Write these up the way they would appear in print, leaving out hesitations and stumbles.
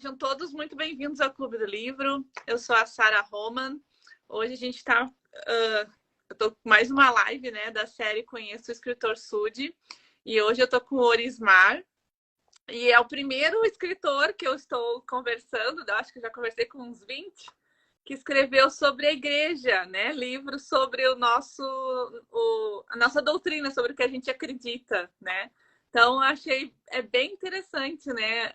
Sejam todos muito bem-vindos ao Clube do Livro. Eu sou a Sara Roman. Hoje a gente está... eu estou com mais uma live, né, da série Conheço o Escritor Sud. E hoje eu estou com o Orismar. E é o primeiro escritor que eu estou conversando, acho que já conversei com uns 20, que escreveu sobre a igreja, né? Livros sobre a nossa doutrina, sobre o que a gente acredita, né? Então, achei bem interessante, né,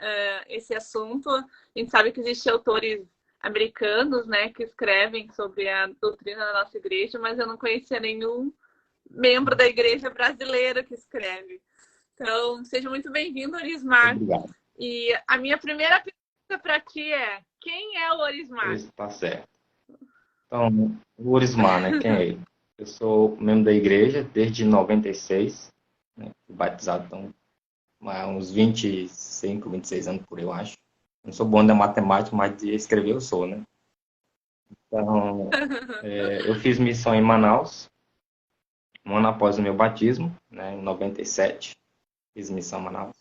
esse assunto. A gente sabe que existem autores americanos, né, que escrevem sobre a doutrina da nossa igreja, mas eu não conhecia nenhum membro da igreja brasileira que escreve. Então, seja muito bem-vindo, Orismar. Obrigado. E a minha primeira pergunta para ti é: quem é o Orismar? Isso tá certo. Então, o Orismar, né? Quem é ele? Eu sou membro da igreja desde 96, né? Fui batizado, então, há uns 25, 26 anos por aí, eu acho. Não sou bom da matemática, mas de escrever eu sou, né? Então, eu fiz missão em Manaus, um ano após o meu batismo, né? Em 97, fiz missão em Manaus.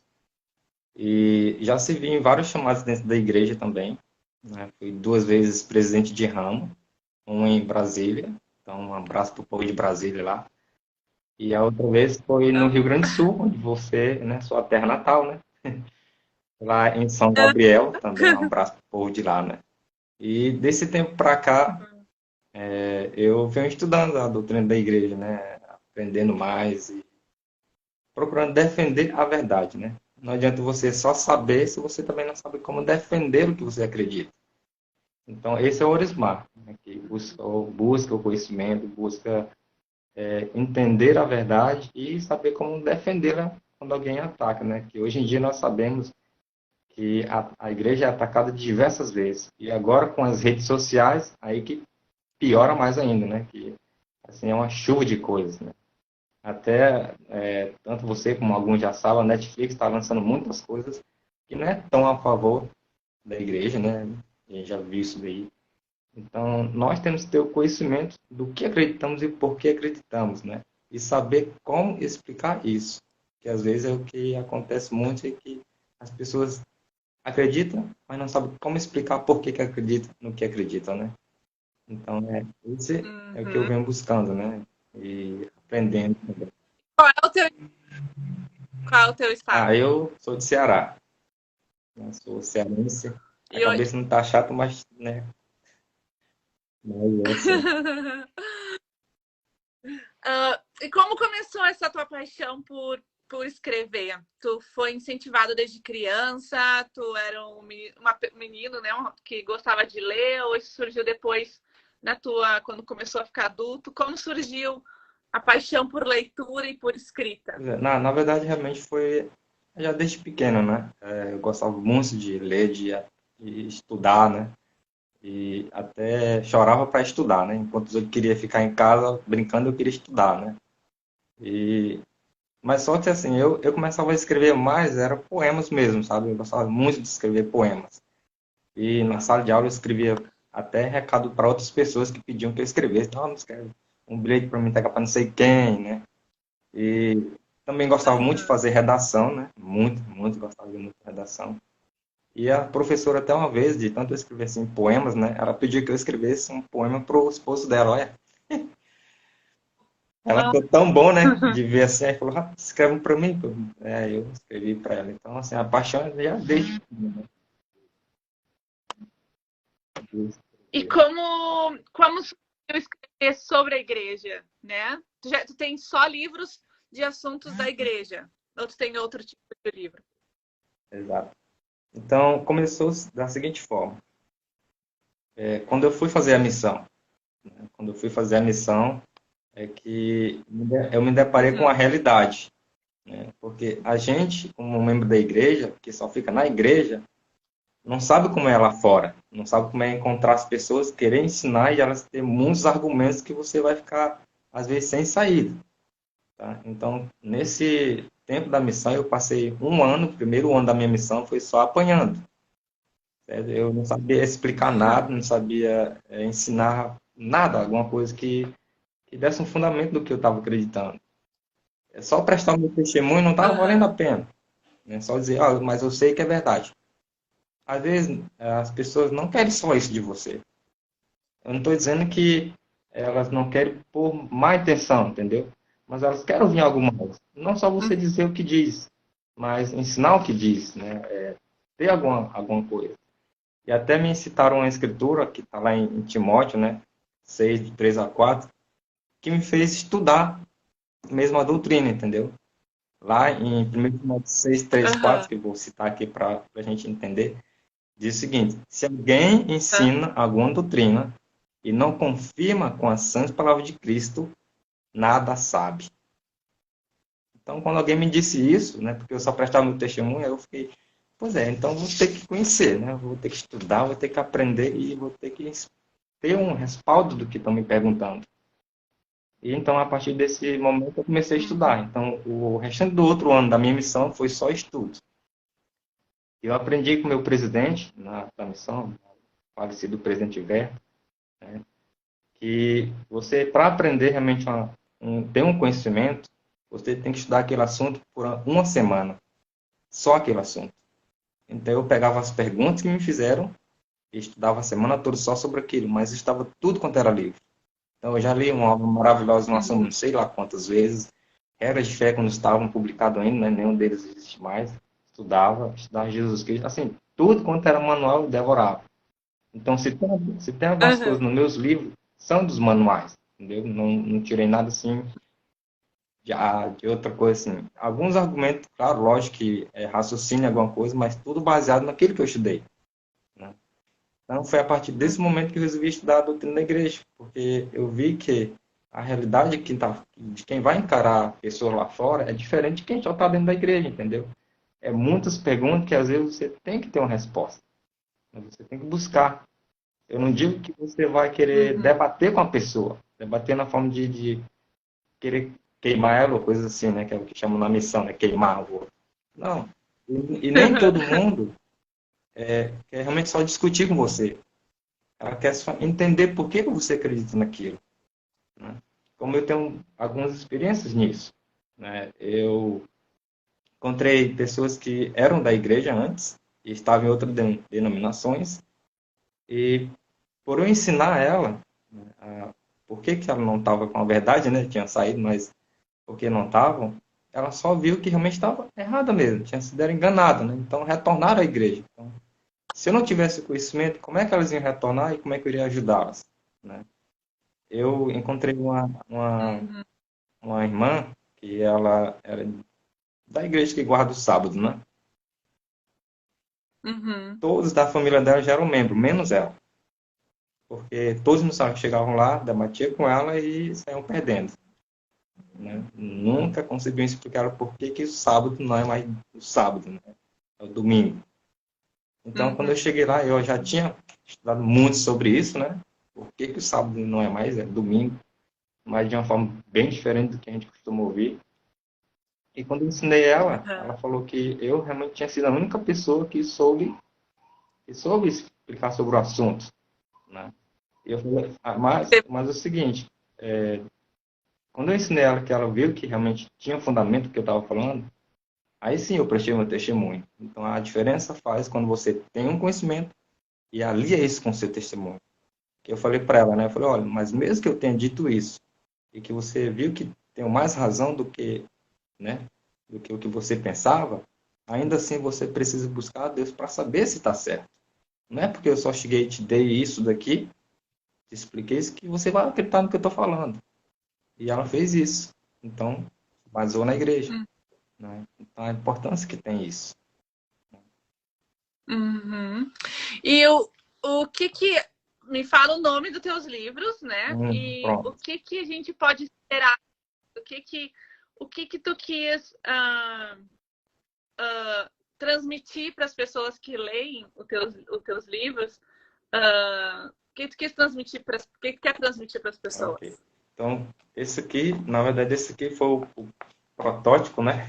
E já servi em vários chamados dentro da igreja também, né? Fui 2 vezes presidente de ramo, um em Brasília, então um abraço para o povo de Brasília lá. E a outra vez foi no Rio Grande do Sul, onde você, né, sua terra natal, né? Lá em São Gabriel, também um abraço para o povo de lá, né? E desse tempo para cá, eu venho estudando a doutrina da igreja, né? Aprendendo mais e procurando defender a verdade, né? Não adianta você só saber se você também não sabe como defender o que você acredita. Então, esse é o Orismar, né, que busca o conhecimento, busca entender a verdade e saber como defendê-la quando alguém ataca, né? Que hoje em dia nós sabemos que a igreja é atacada diversas vezes. E agora, com as redes sociais, aí que piora mais ainda, né? Que, assim, é uma chuva de coisas, né? Até, tanto você como alguns já sabem, a Netflix está lançando muitas coisas que não é tão a favor da igreja, né? A gente já viu isso daí. Então, nós temos que ter o conhecimento do que acreditamos e por que acreditamos, né? E saber como explicar isso. Que às vezes é o que acontece muito, é que as pessoas acreditam, mas não sabem como explicar por que acreditam no que acreditam, né? Então, esse é o que eu venho buscando, né? E aprendendo. Qual é o teu estado? Eu sou de Ceará. Eu sou cearense. A cabeça não tá chata, mas, né? Mas é assim. E como começou essa tua paixão por escrever? Tu foi incentivado desde criança? Tu era um menino, né, que gostava de ler? Ou isso surgiu depois quando começou a ficar adulto? Como surgiu a paixão por leitura e por escrita? Na verdade, realmente foi já desde pequeno, né? Eu gostava muito de ler, de estudar, né? E até chorava para estudar, né? Enquanto eu queria ficar em casa brincando, eu queria estudar, né? Mas só que assim, eu começava a escrever mais, era poemas mesmo, sabe? Eu gostava muito de escrever poemas. E na sala de aula eu escrevia até recado para outras pessoas que pediam que eu escrevesse. Não, escreve um bilhete para mim entregar para não sei quem, né? E também gostava muito de fazer redação, né? Muito, muito gostava de muita redação. E a professora até uma vez, de tanto eu escrever assim, poemas, né? Ela pediu que eu escrevesse um poema pro esposo dela, olha. Ela ficou tão bom, né? De ver assim, aí falou, escreve um para mim. Pô. Eu escrevi para ela. Então, assim, a paixão já desde. E como surgiu escrever sobre a igreja, né? Tu tem só livros de assuntos da igreja? Ou tu tem outro tipo de livro? Exato. Então, começou da seguinte forma. Quando eu fui fazer a missão, é que eu me deparei com a realidade. Né? Porque a gente, como membro da igreja, que só fica na igreja, não sabe como é lá fora. Não sabe como é encontrar as pessoas, querer ensinar e elas terem muitos argumentos que você vai ficar, às vezes, sem saída. Tá? Então, nesse tempo da missão, eu passei um ano, o primeiro ano da minha missão foi só apanhando. Certo? Eu não sabia explicar nada, não sabia ensinar nada, alguma coisa que desse um fundamento do que eu estava acreditando. É só prestar meu testemunho não estava valendo a pena. Né? Só dizer, mas eu sei que é verdade. às vezes as pessoas não querem só isso de você. Eu não estou dizendo que elas não querem pôr má intenção, entendeu? Mas elas querem ouvir algo mais. Não só você dizer o que diz, mas ensinar o que diz, né? Ter alguma coisa. E até me citaram uma escritura, que está lá em Timóteo, né? 6, de 3 a 4, que me fez estudar mesmo a doutrina, entendeu? Lá em 1 Timóteo 6, 3, 4, Aham. que eu vou citar aqui para a gente entender, diz o seguinte: se alguém ensina alguma doutrina e não confirma com a santa palavra de Cristo, nada sabe. Então, quando alguém me disse isso, né, porque eu só prestava meu testemunho, eu fiquei, pois é, então vou ter que conhecer, né? Vou ter que estudar, vou ter que aprender e vou ter que ter um respaldo do que estão me perguntando. E então, a partir desse momento, eu comecei a estudar. Uhum. Então, o restante do outro ano da minha missão foi só estudo. Eu aprendi com o meu presidente na missão, o falecido presidente Ver, né, que você, para aprender realmente ter um conhecimento, você tem que estudar aquele assunto por uma semana. Só aquele assunto. Então, eu pegava as perguntas que me fizeram e estudava a semana toda só sobre aquilo, mas estava tudo quanto era livro. Então, eu já li uma obra maravilhosa no assunto, não sei lá quantas vezes. Regras de fé, quando estavam publicados ainda, né? Nenhum deles existe mais. Estudava Jesus Cristo. Assim, tudo quanto era manual, eu devorava. Então, se tem algumas coisas Aham. nos meus livros, são dos manuais. Entendeu? Não tirei nada assim de outra coisa assim. Alguns argumentos, claro, lógico que raciocínio alguma coisa, mas tudo baseado naquilo que eu estudei. Né? Então, foi a partir desse momento que eu resolvi estudar a doutrina da igreja, porque eu vi que a realidade de quem vai encarar a pessoa lá fora é diferente de quem já está dentro da igreja, entendeu? É muitas perguntas que às vezes você tem que ter uma resposta, mas você tem que buscar. Eu não digo que você vai querer Uhum. debater com a pessoa, debater na forma de querer queimar ela ou coisa assim, né? Que é o que chamam na missão, né? Queimar o outro. Não. E nem todo mundo quer realmente só discutir com você. Ela quer só entender por que você acredita naquilo. Né? Como eu tenho algumas experiências nisso. Né? Eu encontrei pessoas que eram da igreja antes e estavam em outras denominações e por eu ensinar ela, né, por que ela não estava com a verdade, né? Tinha saído, mas porque não estavam, ela só viu que realmente estava errada mesmo, tinha sido enganada, né? Então retornaram à igreja. Então, se eu não tivesse conhecimento, como é que elas iam retornar e como é que eu iria ajudá-las? Né? Eu encontrei Uhum. uma irmã que ela era da igreja que guarda o sábado, né? Uhum. Todos da família dela já eram membros, menos ela. Porque todos no sábado chegavam lá, debatiam com ela e saíam perdendo. Né? Nunca conseguiam explicar por que o sábado não é mais o sábado, né? É o domingo. Então, quando eu Uhum. cheguei lá, eu já tinha estudado muito sobre isso, né? Por que o sábado não é mais, é domingo, mas de uma forma bem diferente do que a gente costuma ouvir. E quando eu ensinei ela, Aham. ela falou que eu realmente tinha sido a única pessoa que soube explicar sobre o assunto, né? E eu falei, mas é o seguinte, quando eu ensinei ela que ela viu que realmente tinha fundamento o que eu estava falando, aí sim eu prestei meu testemunho. Então a diferença faz quando você tem um conhecimento e alia isso com o seu testemunho. Que eu falei para ela, né? Eu falei, olha, mas mesmo que eu tenha dito isso e que você viu que tem mais razão do que, né, do que o que você pensava, ainda assim você precisa buscar a Deus para saber se está certo. Não é porque eu só cheguei e te dei isso daqui, te expliquei isso, que você vai acreditar no que eu estou falando. E ela fez isso. Então, basou na igreja. Né? Então, a importância que tem isso. Uhum. E o que que me fala o nome dos teus livros, né? E o Pronto. que que a gente pode esperar? O que que tu quis transmitir para as pessoas que leem os teus livros? O que tu quis transmitir para o que quer transmitir para as Ok. pessoas? Então, esse aqui, na verdade, esse aqui foi o protótipo, né?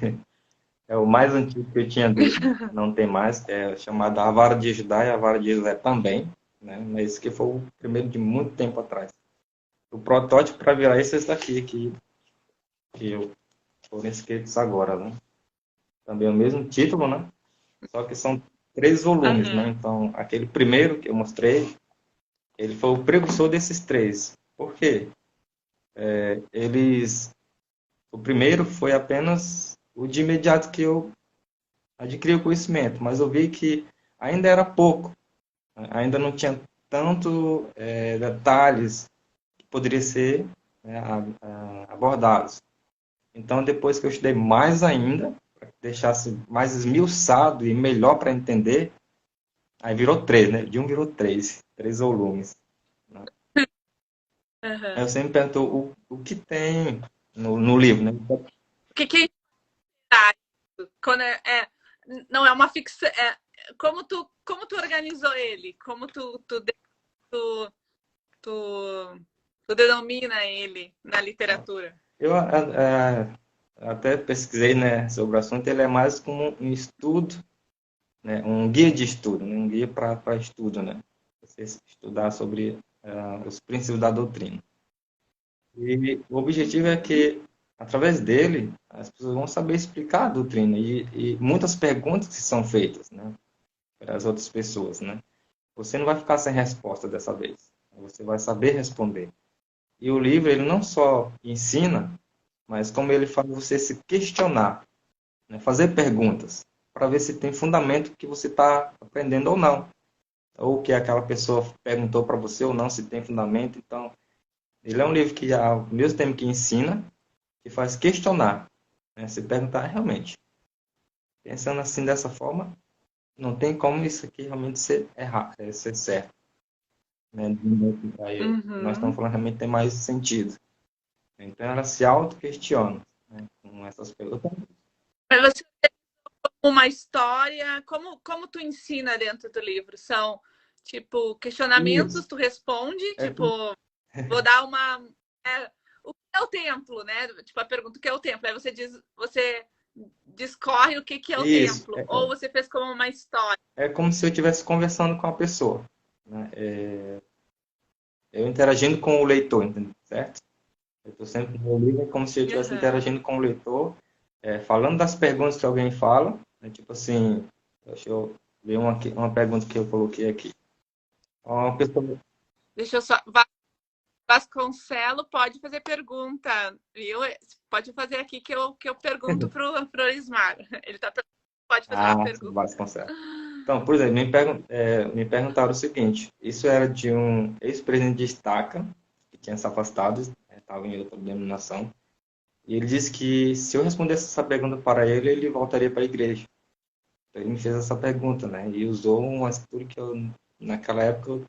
É o mais antigo que eu tinha dele. Não tem mais, que é chamado A Vara de Judá e A Vara de José também. Né? Mas esse aqui foi o primeiro de muito tempo atrás. O protótipo para virar esse daqui, que eu estou nesse agora, né? Também é o mesmo título, né? Só que são três volumes, né? Aham. Então, aquele primeiro que eu mostrei, ele foi o precursor desses três. Por quê? Eles, o primeiro foi apenas o de imediato que eu adquiri o conhecimento, mas eu vi que ainda era pouco, né? Ainda não tinha tanto detalhes que poderia ser, né, abordados. Então, depois que eu estudei mais ainda, para que deixasse mais esmiuçado e melhor para entender, aí virou três, né? De um virou três volumes, né? Aí Aham. você me perguntou o que tem no livro, né? O que que é isso? Quando não é uma ficção, como tu organizou ele? Como tu, tu, tu denomina ele na literatura? Eu até pesquisei, né, sobre o assunto, ele é mais como um estudo, né, um guia de estudo, né, um guia para estudo, né? Você estudar sobre os princípios da doutrina. E o objetivo é que, através dele, as pessoas vão saber explicar a doutrina e muitas perguntas que são feitas, né, para as outras pessoas, né? Você não vai ficar sem resposta dessa vez. Você vai saber responder. E o livro, ele não só ensina, mas como ele faz você se questionar, né, fazer perguntas, para ver se tem fundamento que você está aprendendo ou não. Ou que aquela pessoa perguntou para você ou não, se tem fundamento. Então, ele é um livro que, ao mesmo tempo que ensina, que faz questionar, né? Se perguntar realmente. Pensando assim dessa forma, não tem como isso aqui realmente ser errado, ser certo, né? Aí, nós estamos Uhum. falando realmente tem mais sentido. Então ela se auto-questiona, né, com essas perguntas. Mas você uma história, como tu ensina dentro do livro? São, tipo, questionamentos, Isso. tu responde, É, tipo, vou dar uma. O que é o templo, né? Tipo, a pergunta o que é o templo. Aí você discorre o que é o isso. templo. Ou você fez como uma história. É como se eu estivesse conversando com a pessoa, né? Eu interagindo com o leitor, entendeu? Certo? Eu estou sempre no meu livro, é como se eu estivesse Uhum. interagindo com o leitor, falando das perguntas que alguém fala, né? Tipo assim, deixa eu ver uma pergunta que eu coloquei aqui. Uma pessoa, Deixa eu só. Vasconcelo pode fazer pergunta, viu? Pode fazer aqui que eu pergunto pro Ismar. Ele tá pode fazer uma pergunta. Vasconcelos. Então, por exemplo, me perguntaram o seguinte: isso era de um ex-presidente de estaca, que tinha se afastado, estava em outra denominação, e ele disse que se eu respondesse essa pergunta para ele, ele voltaria para a igreja. Então, ele me fez essa pergunta, né? E usou uma escritura que naquela época,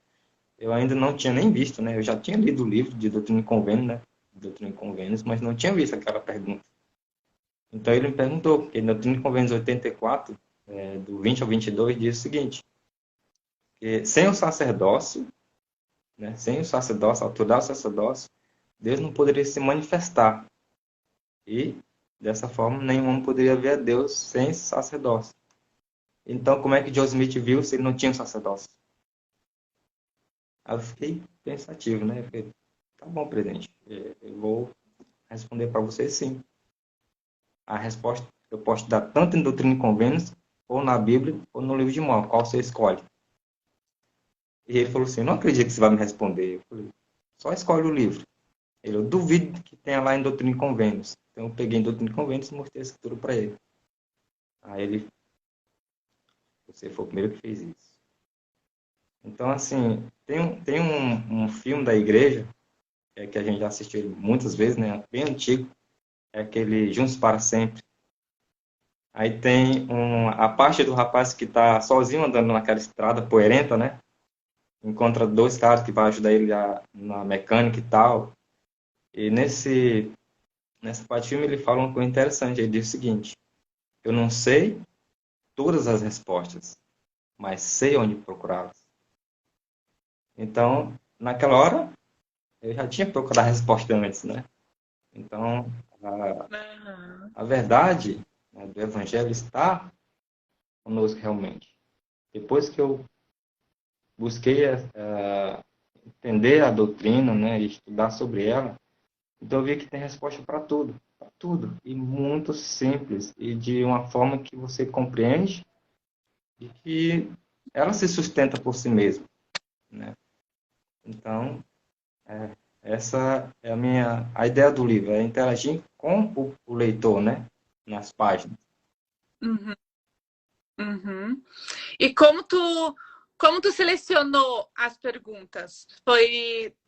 eu ainda não tinha nem visto, né? Eu já tinha lido o livro de Doutrina e Convênio, né? Doutrina e Convênios, mas não tinha visto aquela pergunta. Então, ele me perguntou, porque Doutrina e Convênios 84, do 20 ao 22, diz o seguinte: que sem o sacerdócio, né? Sem o sacerdócio, a autoridade do sacerdócio, Deus não poderia se manifestar. E, dessa forma, nenhum homem poderia ver a Deus sem sacerdócio. Então, como é que Joseph Smith viu se ele não tinha sacerdócio? Aí eu fiquei pensativo, né? Eu falei, tá bom, presidente, eu vou responder para você sim. A resposta eu posso dar tanto em Doutrina e Convênios, ou na Bíblia, ou no livro de Mó, qual você escolhe? E ele falou assim, não acredito que você vai me responder. Eu falei, só escolhe o livro. Eu duvido que tenha lá em Doutrina e Convênios. Então eu peguei em Doutrina e Convênios e mostrei a escritura para ele. Aí ele, você foi o primeiro que fez isso. Então, assim, tem um filme da igreja, que a gente já assistiu muitas vezes, né? Bem antigo, é aquele Juntos para Sempre. Aí tem a parte do rapaz que está sozinho andando naquela estrada poeirenta, né? Encontra dois caras que vão ajudar ele na mecânica e tal. E nessa parte do filme ele fala uma coisa interessante. Ele diz o seguinte: eu não sei todas as respostas, mas sei onde procurá-las. Então, naquela hora, eu já tinha procurado a resposta antes, né? Então, Uhum. a verdade, né, do Evangelho está conosco realmente. Depois que eu busquei entender a doutrina, né, e estudar sobre ela, então eu vi que tem resposta para tudo, e muito simples, e de uma forma que você compreende e que ela se sustenta por si mesma, né? Então, essa é a ideia do livro, é interagir com o leitor, né? Nas páginas. Uhum, uhum. E como tu selecionou as perguntas? Tu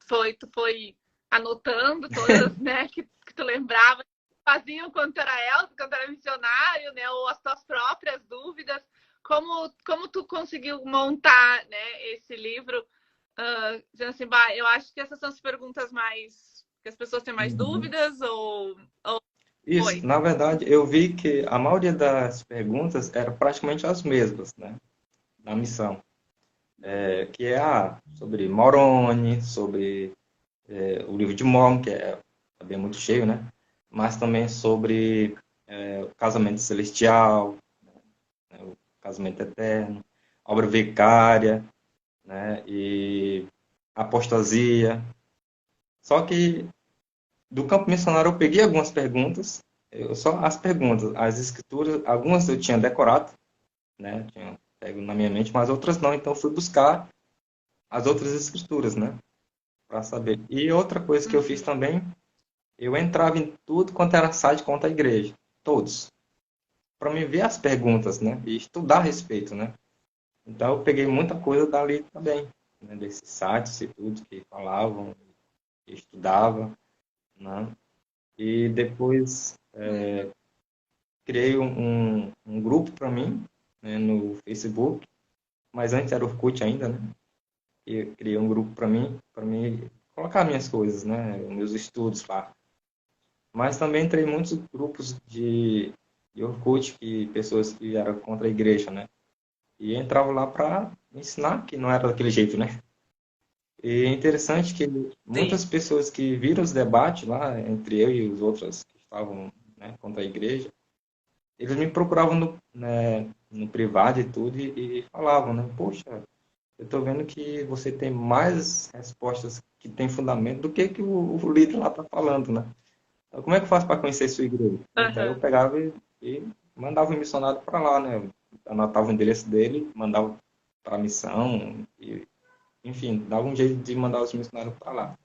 foi anotando todas, né, que tu lembrava, faziam quando tu era Elsa, quando tu era missionário, né, ou as tuas próprias dúvidas? Como tu conseguiu montar, né, esse livro? Dizendo assim, bah, eu acho que essas são as perguntas mais que as pessoas têm mais Uhum. dúvidas ou Isso, foi? na verdade, eu vi que a maioria das perguntas eram praticamente as mesmas, né? Na missão. Que é sobre Moroni, sobre o livro de Mormon, que é também muito cheio, né? Mas também sobre o casamento celestial, né? O casamento eterno, obra vicária, né? E apostasia. Só que do campo missionário eu peguei algumas perguntas, só as perguntas, as escrituras, algumas eu tinha decorado, né? Tinha pego na minha mente, mas outras não, então eu fui buscar as outras escrituras, né? Para saber. E outra coisa que eu fiz também, eu entrava em tudo quanto era site contra a igreja, todos, para me ver as perguntas, né? E estudar a respeito, né? Então eu peguei muita coisa dali também, né? Desses sites e tudo que falavam, que estudava, né? E depois criei um grupo para mim, né, no Facebook, mas antes era Orkut ainda, né? E eu criei um grupo para mim colocar minhas coisas, né? Meus estudos lá. Mas também entrei em muitos grupos de Orkut, que pessoas que eram contra a igreja, né? E entrava lá para ensinar que não era daquele jeito, né? E é interessante que Sim. muitas pessoas que viram os debates lá, entre eu e os outros que estavam, né, contra a igreja, eles me procuravam no privado e tudo e falavam, né? Poxa, eu estou vendo que você tem mais respostas que têm fundamento do que o líder lá está falando, né? Então, como é que eu faço para conhecer sua igreja? Então eu Aham. pegava e mandava o missionário para lá, né? Eu anotava o endereço dele, mandava para a missão, e, enfim, dava um jeito de mandar os missionários para lá.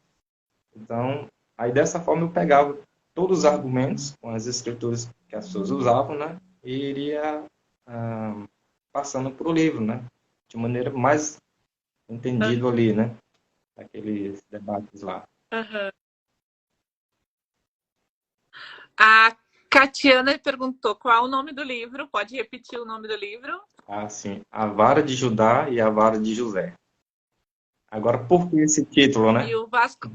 Então, aí dessa forma eu pegava todos os argumentos com as escrituras que as pessoas usavam, né? E iria passando para o livro, né? De maneira mais entendível ali, né? Aqueles debates lá. Aham. A Catiana perguntou qual o nome do livro. Pode repetir o nome do livro? Assim, a vara de Judá e a vara de José. Agora, por que esse título, E né? o Vasco.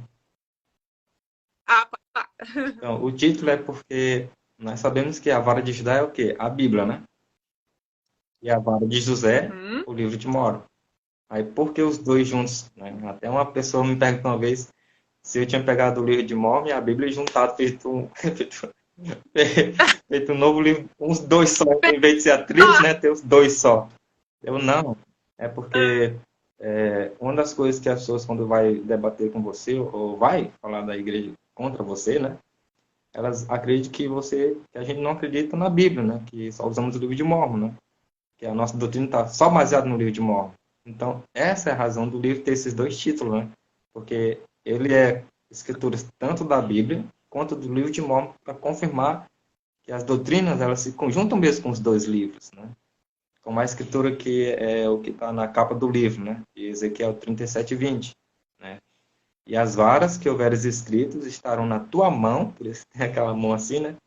Ah, pode falar. Então, o título é porque nós sabemos que a vara de Judá é o quê? A Bíblia, né? E a vara de José, Uhum. o livro de Moro. Aí, por que os dois juntos, né? Até uma pessoa me perguntou uma vez se eu tinha pegado o livro de Mórmon e a Bíblia e juntado, feito um novo livro, uns dois só, em vez de ser a tríade, né? Ter os dois só. Eu não. É porque uma das coisas que as pessoas, quando vai debater com você, ou vai falar da igreja contra você, né? Elas acreditam que a gente não acredita na Bíblia, né? Que só usamos o livro de Mórmon, né? Que a nossa doutrina está só baseada no livro de Mórmon. Então, essa é a razão do livro ter esses dois títulos, né? Porque ele é escrituras tanto da Bíblia quanto do livro de Mórmon para confirmar que as doutrinas elas se conjuntam mesmo com os dois livros, né? Como a escritura que é o que está na capa do livro, né? De Ezequiel 37:20, né? E as varas que houveres escritos estarão na tua mão, por isso tem aquela mão assim, né?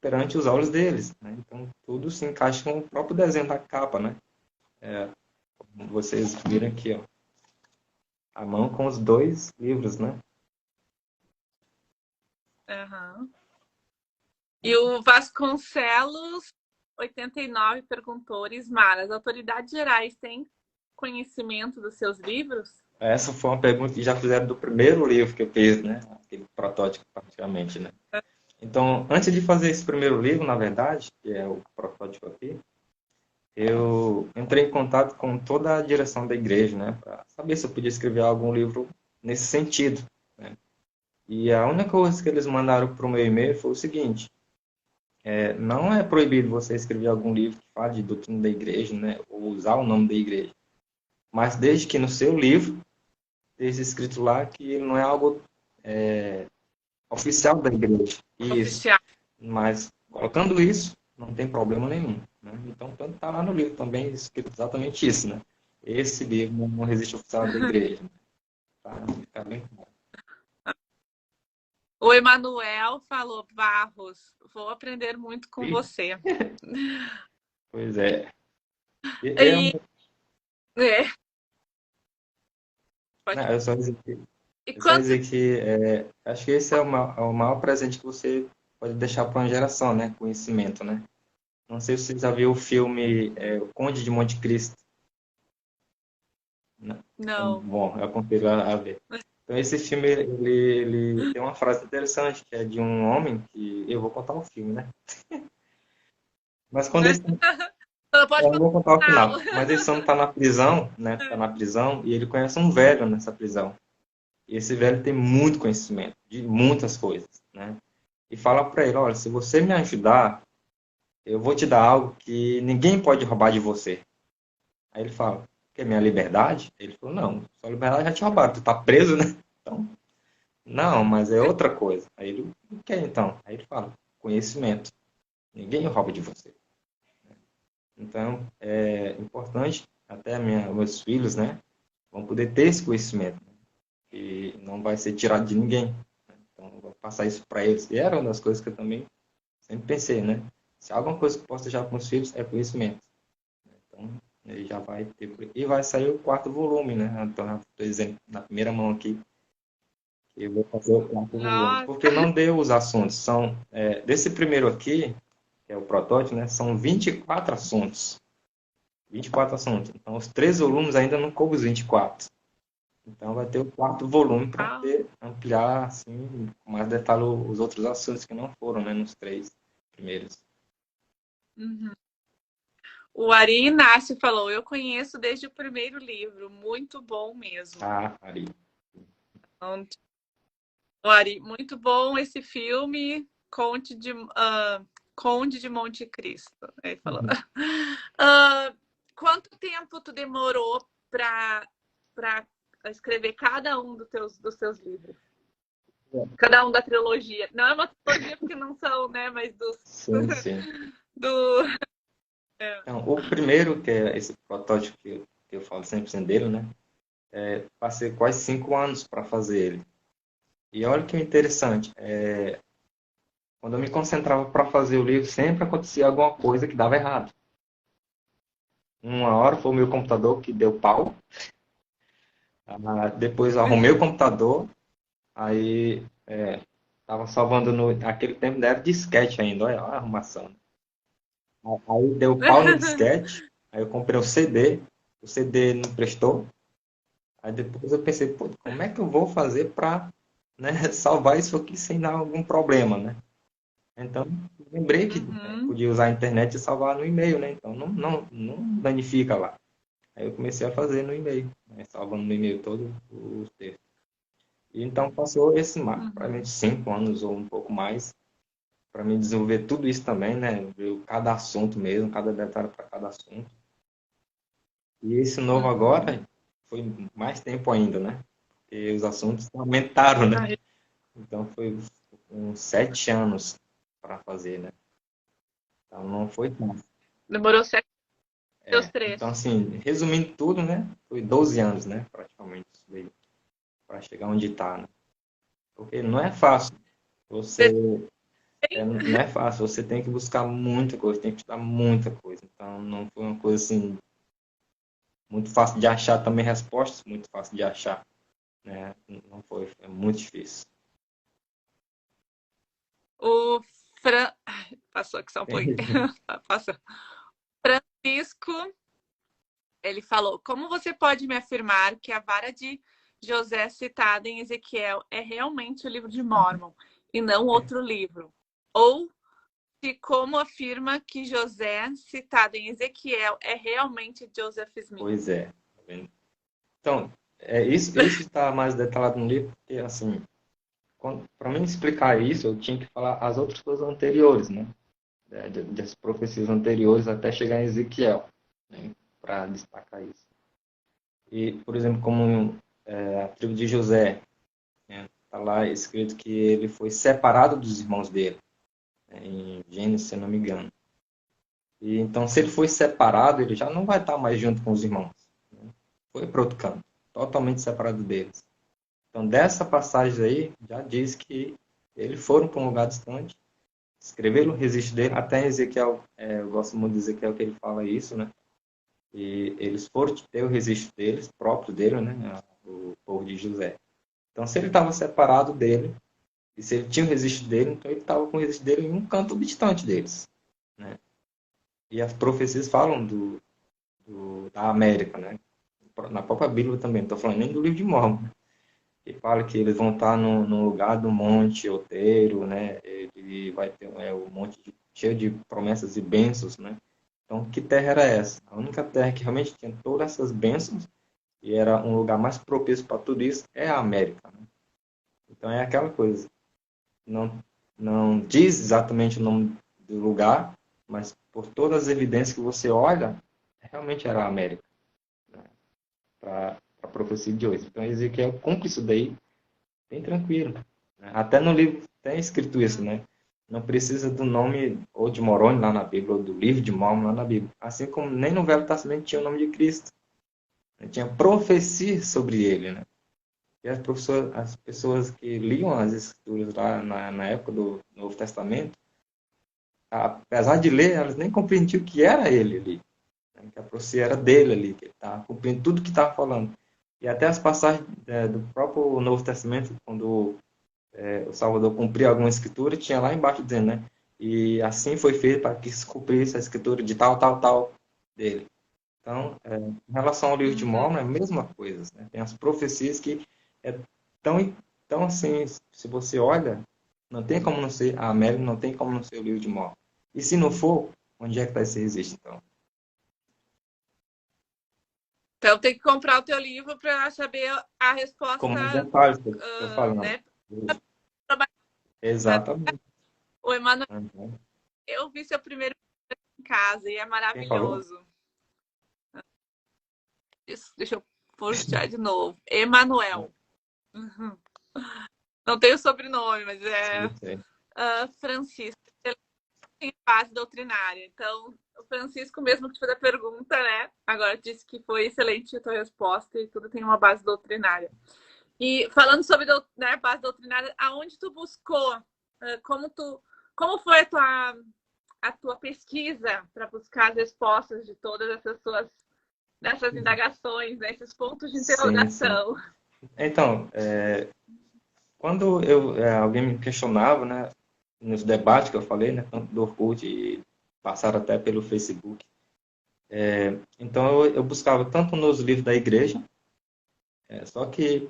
Perante os olhos deles, né? Então, tudo se encaixa com o próprio desenho da capa, né? Como vocês viram aqui, ó. A mão com os dois livros, né? Uhum. E o Vasconcelos 89 perguntou, Ismar, as autoridades gerais têm conhecimento dos seus livros? Essa foi uma pergunta que já fizeram do primeiro livro que eu fiz, né? Aquele protótipo, praticamente, né? Então, antes de fazer esse primeiro livro, na verdade, que é o protótipo aqui, eu entrei em contato com toda a direção da igreja, né? Para saber se eu podia escrever algum livro nesse sentido, né? E a única coisa que eles mandaram para o meu e-mail foi o seguinte: não é proibido você escrever algum livro que fale de doutrina da igreja, né? Ou usar o nome da igreja. Mas desde que no seu livro esteja escrito lá que ele não é algo oficial da igreja. Isso. Oficial. Mas colocando isso, não tem problema nenhum. Né? Então, está lá no livro também escrito exatamente isso, né? Esse livro não resiste oficial da igreja. Tá? Fica bem claro. O Emanuel falou, Barros, vou aprender muito com você. Pois é. E, é, pode... Não, eu só dizer que, E eu só quanto... dizer que acho que esse é o maior presente que você pode deixar para uma geração, né? Conhecimento, né? Não sei se você já viu o filme O Conde de Monte Cristo. Né? Não. Bom, eu aconselho a ver. Então, esse filme, ele tem uma frase interessante, que é de um homem que... Eu vou contar o filme, né? Mas quando eles... Pode Eu não vou contar o falar. final. Mas esse homem está na prisão, né? Está na prisão e ele conhece um velho nessa prisão. E esse velho tem muito conhecimento de muitas coisas, né? E fala para ele, olha, se você me ajudar, eu vou te dar algo que ninguém pode roubar de você. Aí ele fala, que é minha liberdade? Ele falou, não, sua liberdade já te roubaram, tu tá preso, né? Então, não, mas é outra coisa. Aí ele, o que é então? Aí ele fala, conhecimento. Ninguém rouba de você. Então, é importante, até meus filhos, né, vão poder ter esse conhecimento. Né? E não vai ser tirado de ninguém. Né? Então, eu vou passar isso para eles. E era uma das coisas que eu também sempre pensei, né? Se há alguma coisa que eu posso deixar para os filhos, é conhecimento. Então, ele já vai ter... E vai sair o quarto volume, né? Então, estou dizendo na primeira mão aqui, que eu vou fazer o quarto volume. Nossa. Porque não deu os assuntos. São, desse primeiro aqui, que é o protótipo, né? São 24 assuntos. 24 assuntos. Então, os 3 volumes ainda não coubem os 24. Então, vai ter o quarto volume para poder ampliar, assim, com mais detalhe os outros assuntos que não foram, né? Nos 3 primeiros. Uhum. O Ari Inácio falou, eu conheço desde o primeiro livro, muito bom mesmo. Ah, Ari. O Ari, muito bom esse filme, Conde de Monte Cristo. Ele falou. Quanto tempo tu demorou para escrever cada um dos teus livros? Cada um da trilogia. Não é uma trilogia porque não são, né? Mas Sim, sim. Então, o primeiro, que é esse protótipo que eu falo 100% dele, né? Passei quase 5 anos para fazer ele. E olha que interessante. Quando eu me concentrava para fazer o livro, sempre acontecia alguma coisa que dava errado. Uma hora foi o meu computador que deu pau. Depois eu arrumei o computador. Aí estava salvando naquele tempo ainda era disquete ainda. Olha a arrumação. Aí deu pau no disquete. Aí eu comprei um CD. O CD não prestou. Aí depois eu pensei, pô, como é que eu vou fazer para, né, salvar isso aqui sem dar algum problema, né? Então, lembrei que podia usar a internet e salvar no e-mail, né? Então, não danifica lá. Aí eu comecei a fazer no e-mail, né? Salvando no e-mail todo os textos. E então, passou esse praticamente 5 anos ou um pouco mais para me desenvolver tudo isso também, né? Ver cada assunto mesmo, cada detalhe para cada assunto. E esse novo agora foi mais tempo ainda, né? Porque os assuntos aumentaram, né? Então, foi uns 7 anos para fazer, né? Então, não foi fácil. Demorou 7 anos, 3. Então, assim, resumindo tudo, né? Foi 12 anos, né? Praticamente, para chegar onde está, né? Porque não é fácil. Não é fácil. Você tem que buscar muita coisa, tem que estudar muita coisa. Então, não foi uma coisa, assim, muito fácil de achar também respostas, muito fácil de achar, né? Não foi muito difícil. O Passou aqui só um pouquinho. Passou. Francisco, ele falou, como você pode me afirmar que a vara de José citada em Ezequiel é realmente o livro de Mórmon e não outro livro? Ou se como afirma que José citado em Ezequiel é realmente Joseph Smith? Pois é. Tá vendo? Então, isso está mais detalhado no livro, porque, assim, para mim explicar isso, eu tinha que falar as outras coisas anteriores, né? das profecias anteriores até chegar em Ezequiel, né, para destacar isso. E, por exemplo, como a tribo de José, está lá escrito que ele foi separado dos irmãos dele, né, em Gênesis, se não me engano. E, então, se ele foi separado, ele já não vai estar mais junto com os irmãos, né? Foi para outro canto, totalmente separado deles. Então, dessa passagem aí, já diz que eles foram para um lugar distante, escreveram o registro dele, até em Ezequiel, eu gosto muito de Ezequiel que ele fala isso, né? E eles foram ter o registro deles, próprio dele, né? O povo de José. Então, se ele estava separado dele, e se ele tinha o registro dele, então ele estava com o registro dele em um canto distante deles, né? E as profecias falam da América, né? Na própria Bíblia também, não estou falando nem do livro de Mórmon, que fala que eles vão estar no lugar do monte outeiro, né? Ele vai ter o monte cheio de promessas e bênçãos, né? Então, que terra era essa? A única terra que realmente tinha todas essas bênçãos e era um lugar mais propício para tudo isso é a América, né? Então, é aquela coisa. Não diz exatamente o nome do lugar, mas por todas as evidências que você olha, realmente era a América, né? Para a profecia de hoje. Então, Ezequiel cumpre isso daí bem tranquilo, né? Até no livro tem escrito isso, né? Não precisa do nome ou de Moroni lá na Bíblia, ou do livro de Mórmon lá na Bíblia. Assim como nem no Velho Testamento tinha o nome de Cristo. Tinha profecia sobre ele, né? E as pessoas que liam as escrituras lá na época do Novo Testamento, apesar de ler, elas nem compreendiam que era ele ali, né? Que a profecia era dele ali, que ele estava cumprindo tudo que estava falando. E até as passagens do próprio Novo Testamento, quando o Salvador cumpria alguma escritura, tinha lá embaixo dizendo, né? E assim foi feito para que se cumprisse a escritura de tal, tal, tal dele. Então, em relação ao livro de Mórmon, é a mesma coisa, né? Tem as profecias que é tão assim, se você olha, não tem como não ser a América, não tem como não ser o livro de Mórmon. E se não for, onde é que está esse registro, então? Então tem que comprar o teu livro para saber a resposta, Como um detalhe que eu estou falando. né? Exatamente. O Emanuel, Uhum. eu vi seu primeiro em casa e é Quem falou? maravilhoso. Isso, deixa eu puxar de novo. Emanuel. Uhum. Não tem o sobrenome, mas Sim, sim. Francisco. Ele tem base doutrinária. Então, o Francisco, mesmo que te fez a pergunta, né? Agora disse que foi excelente a tua resposta e tudo tem uma base doutrinária. E falando sobre né, base doutrinária, aonde tu buscou? Como foi a tua pesquisa para buscar as respostas de todas dessas indagações, né, esses pontos de Sim, sim. interrogação? Então, quando alguém me questionava, né, nos debates que eu falei, né, tanto do Orkut e passaram até pelo Facebook, então eu buscava tanto nos livros da igreja, só que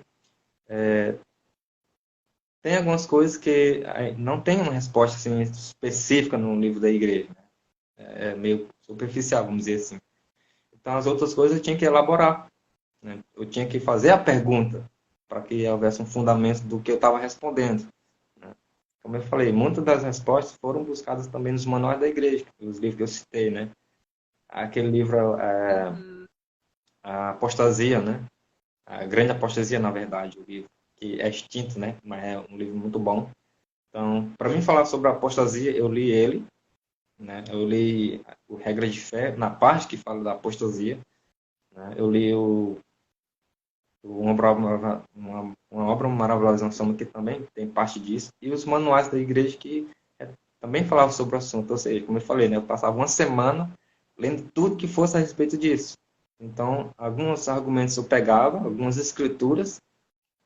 tem algumas coisas que não tem uma resposta assim, específica no livro da igreja, né? É meio superficial, vamos dizer assim. Então as outras coisas eu tinha que elaborar, né? Eu tinha que fazer a pergunta para que houvesse um fundamento do que eu estava respondendo, né? Como eu falei, muitas das respostas foram buscadas também nos manuais da igreja, os livros que eu citei, né? Aquele livro, a Apostasia, né? A Grande Apostasia, na verdade, o livro que é extinto, né? Mas é um livro muito bom. Então, para mim falar sobre a apostasia, eu li ele, né? Eu li o Regra de Fé, na parte que fala da apostasia, né? Eu li uma obra maravilhosa em Soma, que também tem parte disso, e os manuais da igreja que também falavam sobre o assunto. Ou seja, como eu falei, né? Eu passava uma semana lendo tudo que fosse a respeito disso. Então, alguns argumentos eu pegava, algumas escrituras,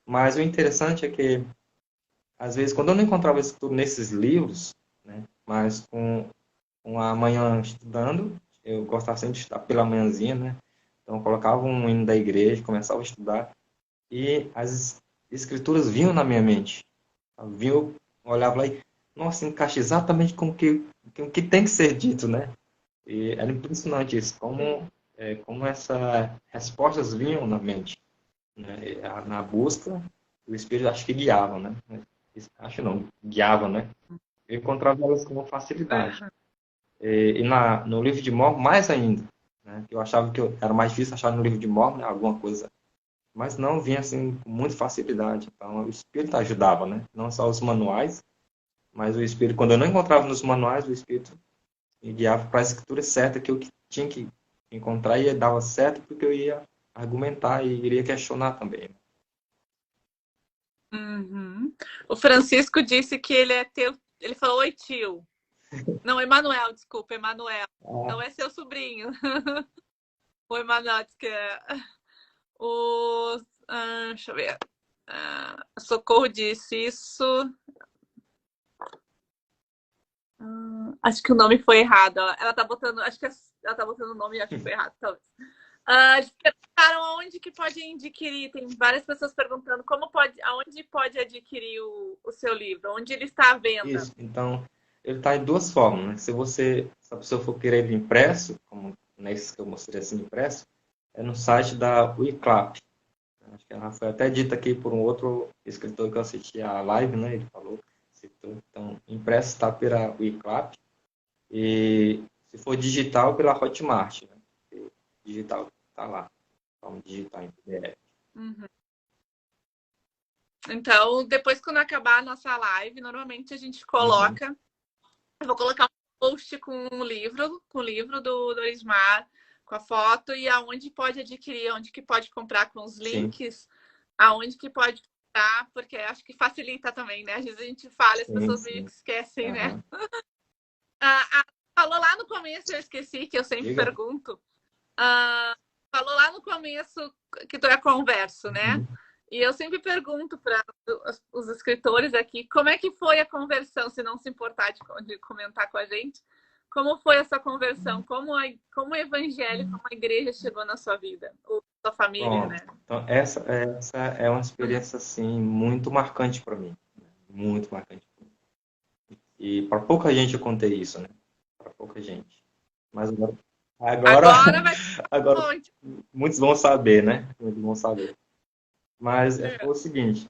mas o interessante é que, às vezes, quando eu não encontrava isso tudo nesses livros, né? Mas com a manhã estudando, eu gostava sempre de estudar pela manhãzinha, né? Então, eu colocava um hino da igreja, começava a estudar, e as escrituras vinham na minha mente. Eu olhava lá e, nossa, encaixa exatamente com o que tem que ser dito, né? E era impressionante isso, como essas respostas vinham na mente, né? Na busca, o Espírito acho que guiava, né? Acho não, guiava, né? Eu encontrava elas com facilidade. No livro de Mormon, mais ainda. Né? Eu achava que era mais difícil achar no livro de Mormon, né, alguma coisa. Mas não, vinha assim com muita facilidade. Então, o Espírito ajudava, né? Não só os manuais, mas o Espírito, quando eu não encontrava nos manuais, o Espírito me guiava para a escritura certa que eu tinha que encontrar e dava certo porque eu ia argumentar e iria questionar também. Uhum. O Francisco disse que ele é teu. Ele falou: oi, tio. Não, Emanuel, desculpa, Emanuel. Não Ah, é seu sobrinho. O Emanuel disse que é. O. Deixa eu ver. Socorro disse isso. Acho que o nome foi errado. Ela tá botando. Acho que ela tá botando o nome e acho que foi errado, talvez. Eles perguntaram aonde que pode adquirir. Tem várias pessoas perguntando aonde pode adquirir o seu livro, onde ele está à venda. isso. Então, ele está em duas formas. Né? Se a pessoa for querer ele impresso, como nesse que eu mostrei assim impresso, é no site da Wiclap. Acho que ela foi até dita aqui por um outro escritor que eu assisti a live, né? Ele falou, citou. Então, impresso está pela Wiclap e se for digital, pela Hotmart. Né? Digital está lá. Vamos digitar em PDF. Uhum. Então, depois quando acabar a nossa live, normalmente a gente Uhum. coloca. Eu vou colocar um post com o livro do Dorismar, com a foto e aonde pode adquirir, aonde que pode comprar com os Sim, links, aonde que pode comprar, porque acho que facilita também, né? Às vezes a gente fala e as sim, pessoas meio sim. que esquecem, né? Aham. Falou lá no começo, eu esqueci, que eu sempre Diga. pergunto. Falou lá no começo que tu é converso, né? Uhum. E eu sempre pergunto para os escritores aqui como é que foi a conversão, se não se importar de comentar com a gente. Como foi essa conversão? Como o evangelho, como a igreja chegou na sua vida? Ou sua família, Pronto. né? Então, essa é uma experiência, assim, muito marcante para mim. Muito marcante. E para pouca gente eu contei isso, né? Para pouca gente. Mas agora, Agora vai agora onde? muitos vão saber, né? Muitos vão saber. Mas foi o seguinte,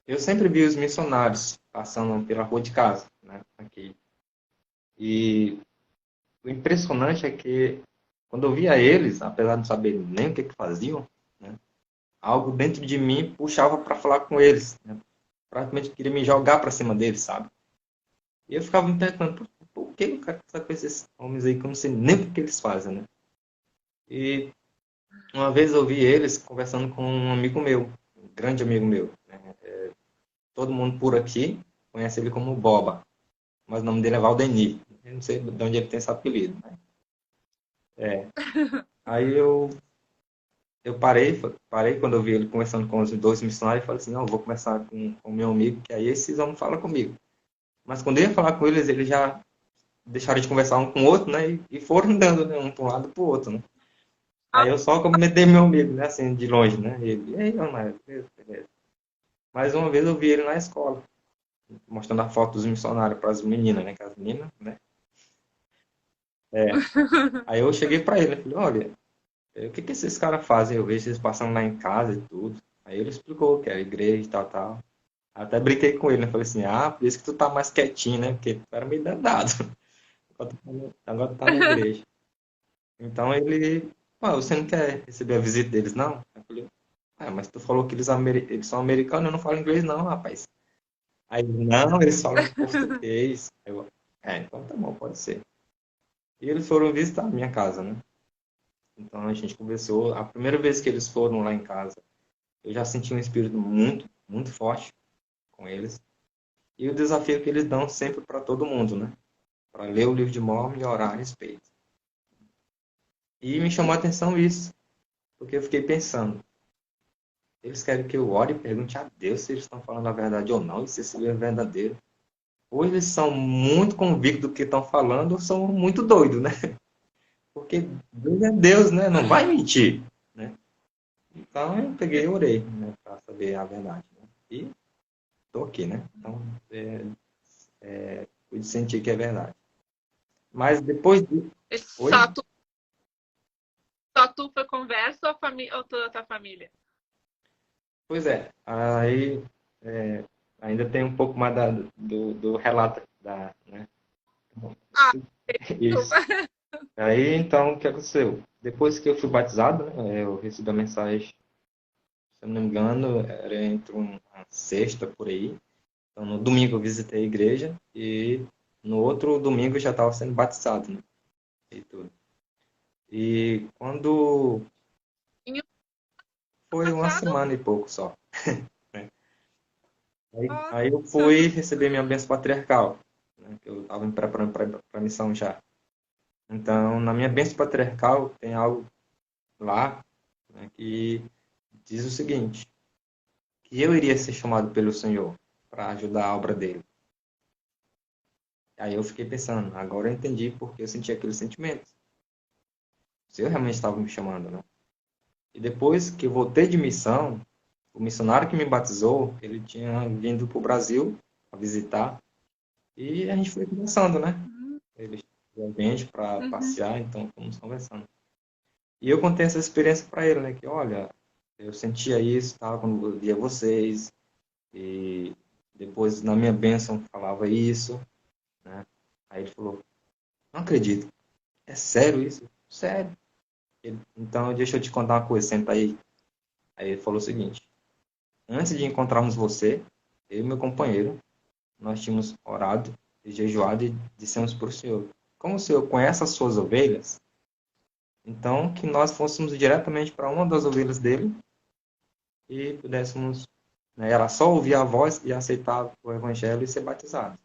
eu sempre vi os missionários passando pela rua de casa, né? Aqui. E o impressionante é que quando eu via eles, apesar de não saber nem o que faziam, né? Algo dentro de mim puxava para falar com eles, né? Praticamente queria me jogar para cima deles, sabe? E eu ficava me perguntando, por que o cara está com esses homens aí que eu não sei nem o que eles fazem, né? E uma vez eu vi eles conversando com um amigo meu, um grande amigo meu, né? Todo mundo por aqui conhece ele como Boba, mas o nome dele é Valdemir. Eu não sei de onde ele tem esse apelido, né? Aí eu parei quando eu vi ele conversando com os dois missionários e falei assim, não, eu vou conversar com o meu amigo, que aí esses homens falam comigo. Mas quando eu ia falar com eles, eles já deixaram de conversar um com o outro, né? E foram andando, né? Um para um lado para o outro, né? Aí eu só cumprimentei meu amigo, né? Assim, de longe, né? Ele, e aí, Leonardo, beleza, beleza. Mais uma vez eu vi ele na escola, mostrando a foto dos missionários para as meninas, né? Que as meninas, né? É. Aí eu cheguei para ele, falei, olha, o que que esses caras fazem? Eu vejo eles passando lá em casa e tudo. Aí ele explicou que era igreja e tal, tal. Até brinquei com ele, né? Falei assim, por isso que tu tá mais quietinho, né? Porque tu era meio danado. Agora tu tá na igreja. Então ele, você não quer receber a visita deles, não? Eu falei, mas tu falou que eles são americanos, eu não falo inglês, não, rapaz. Aí, não, eles falam português. Então tá bom, pode ser. E eles foram visitar a minha casa, né? Então a gente conversou. A primeira vez que eles foram lá em casa, eu já senti um espírito muito, muito forte com eles. E o desafio que eles dão sempre para todo mundo, né? Para ler o livro de Mormon e orar a respeito. E me chamou a atenção isso, porque eu fiquei pensando, eles querem que eu ore e pergunte a Deus se eles estão falando a verdade ou não, e se esse livro é verdadeiro. Ou eles são muito convictos do que estão falando, ou são muito doidos, né? Porque Deus é Deus, né? Não vai mentir, né? Então eu peguei e orei, né? Para saber a verdade. Né? E tô aqui, né? Então, pude sentir que é verdade. Mas depois de... Oi? Só tu, só tu foi conversa ou, ou toda a tua família? Pois é. Aí ainda tem um pouco mais do relato né? Ah, Isso. desculpa. Aí, então, o que aconteceu? Depois que eu fui batizado, né, eu recebi a mensagem, se eu não me engano, era entre uma sexta por aí. Então, no domingo eu visitei a igreja e no outro domingo eu já estava sendo batizado, né? E tudo. E quando Em um foi uma passado, semana e pouco só, né? ó, Aí eu fui receber minha bênção patriarcal, né? Que eu estava me preparando para a missão já. Então, na minha bênção patriarcal tem algo lá, né, que diz o seguinte, que eu iria ser chamado pelo Senhor para ajudar a obra dele. Aí eu fiquei pensando, agora eu entendi porque eu senti aquele sentimento. Se eu realmente estava me chamando, né? E depois que eu voltei de missão, o missionário que me batizou, ele tinha vindo para o Brasil a visitar e a gente foi conversando, né? uhum, Ele chamou a gente para uhum. passear, então fomos conversando. E eu contei essa experiência para ele, né? Que olha, eu sentia isso, tá, quando eu via vocês e depois na minha bênção falava isso, né? Aí ele falou, não acredito, é sério isso? Sério. Então deixa eu te contar uma coisa, senta aí. Aí ele falou o seguinte, antes de encontrarmos você, eu e meu companheiro, nós tínhamos orado e jejuado e dissemos para o Senhor, como o Senhor conhece as suas ovelhas, então que nós fôssemos diretamente para uma das ovelhas dele e pudéssemos, né, ela só ouvir a voz e aceitar o evangelho e ser batizado.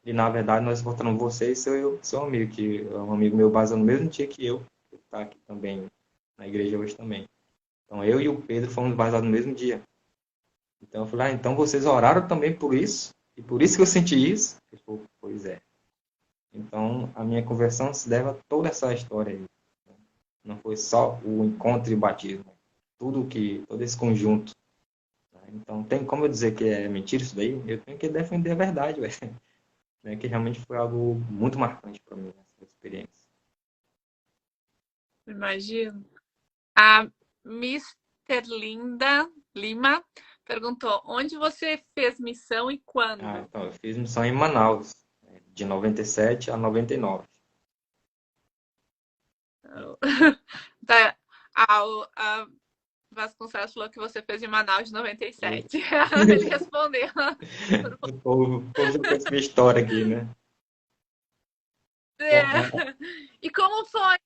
E na verdade nós encontramos você e seu amigo, que é um amigo meu baseado no mesmo dia que eu, que está aqui também na igreja hoje também. Então eu e o Pedro fomos batizados no mesmo dia. Então eu falei, ah, então vocês oraram também por isso? E por isso que eu senti isso? Ele falou, pois é. Então a minha conversão se deve a toda essa história aí. Não foi só o encontro e o batismo. Todo esse conjunto. Então tem como eu dizer que é mentira isso daí? Eu tenho que defender a verdade, velho. Né? Que realmente foi algo muito marcante para mim, essa experiência. Imagino. A Mister Linda Lima perguntou: onde você fez missão e Ah, quando? então, eu fiz missão em Manaus, né, de 97 a 99. Tá, a Vasconcelos falou que você fez em Manaus de 97. Isso. Ele respondeu. O povo já conhece minha história aqui, né? É. Bom, E como foi?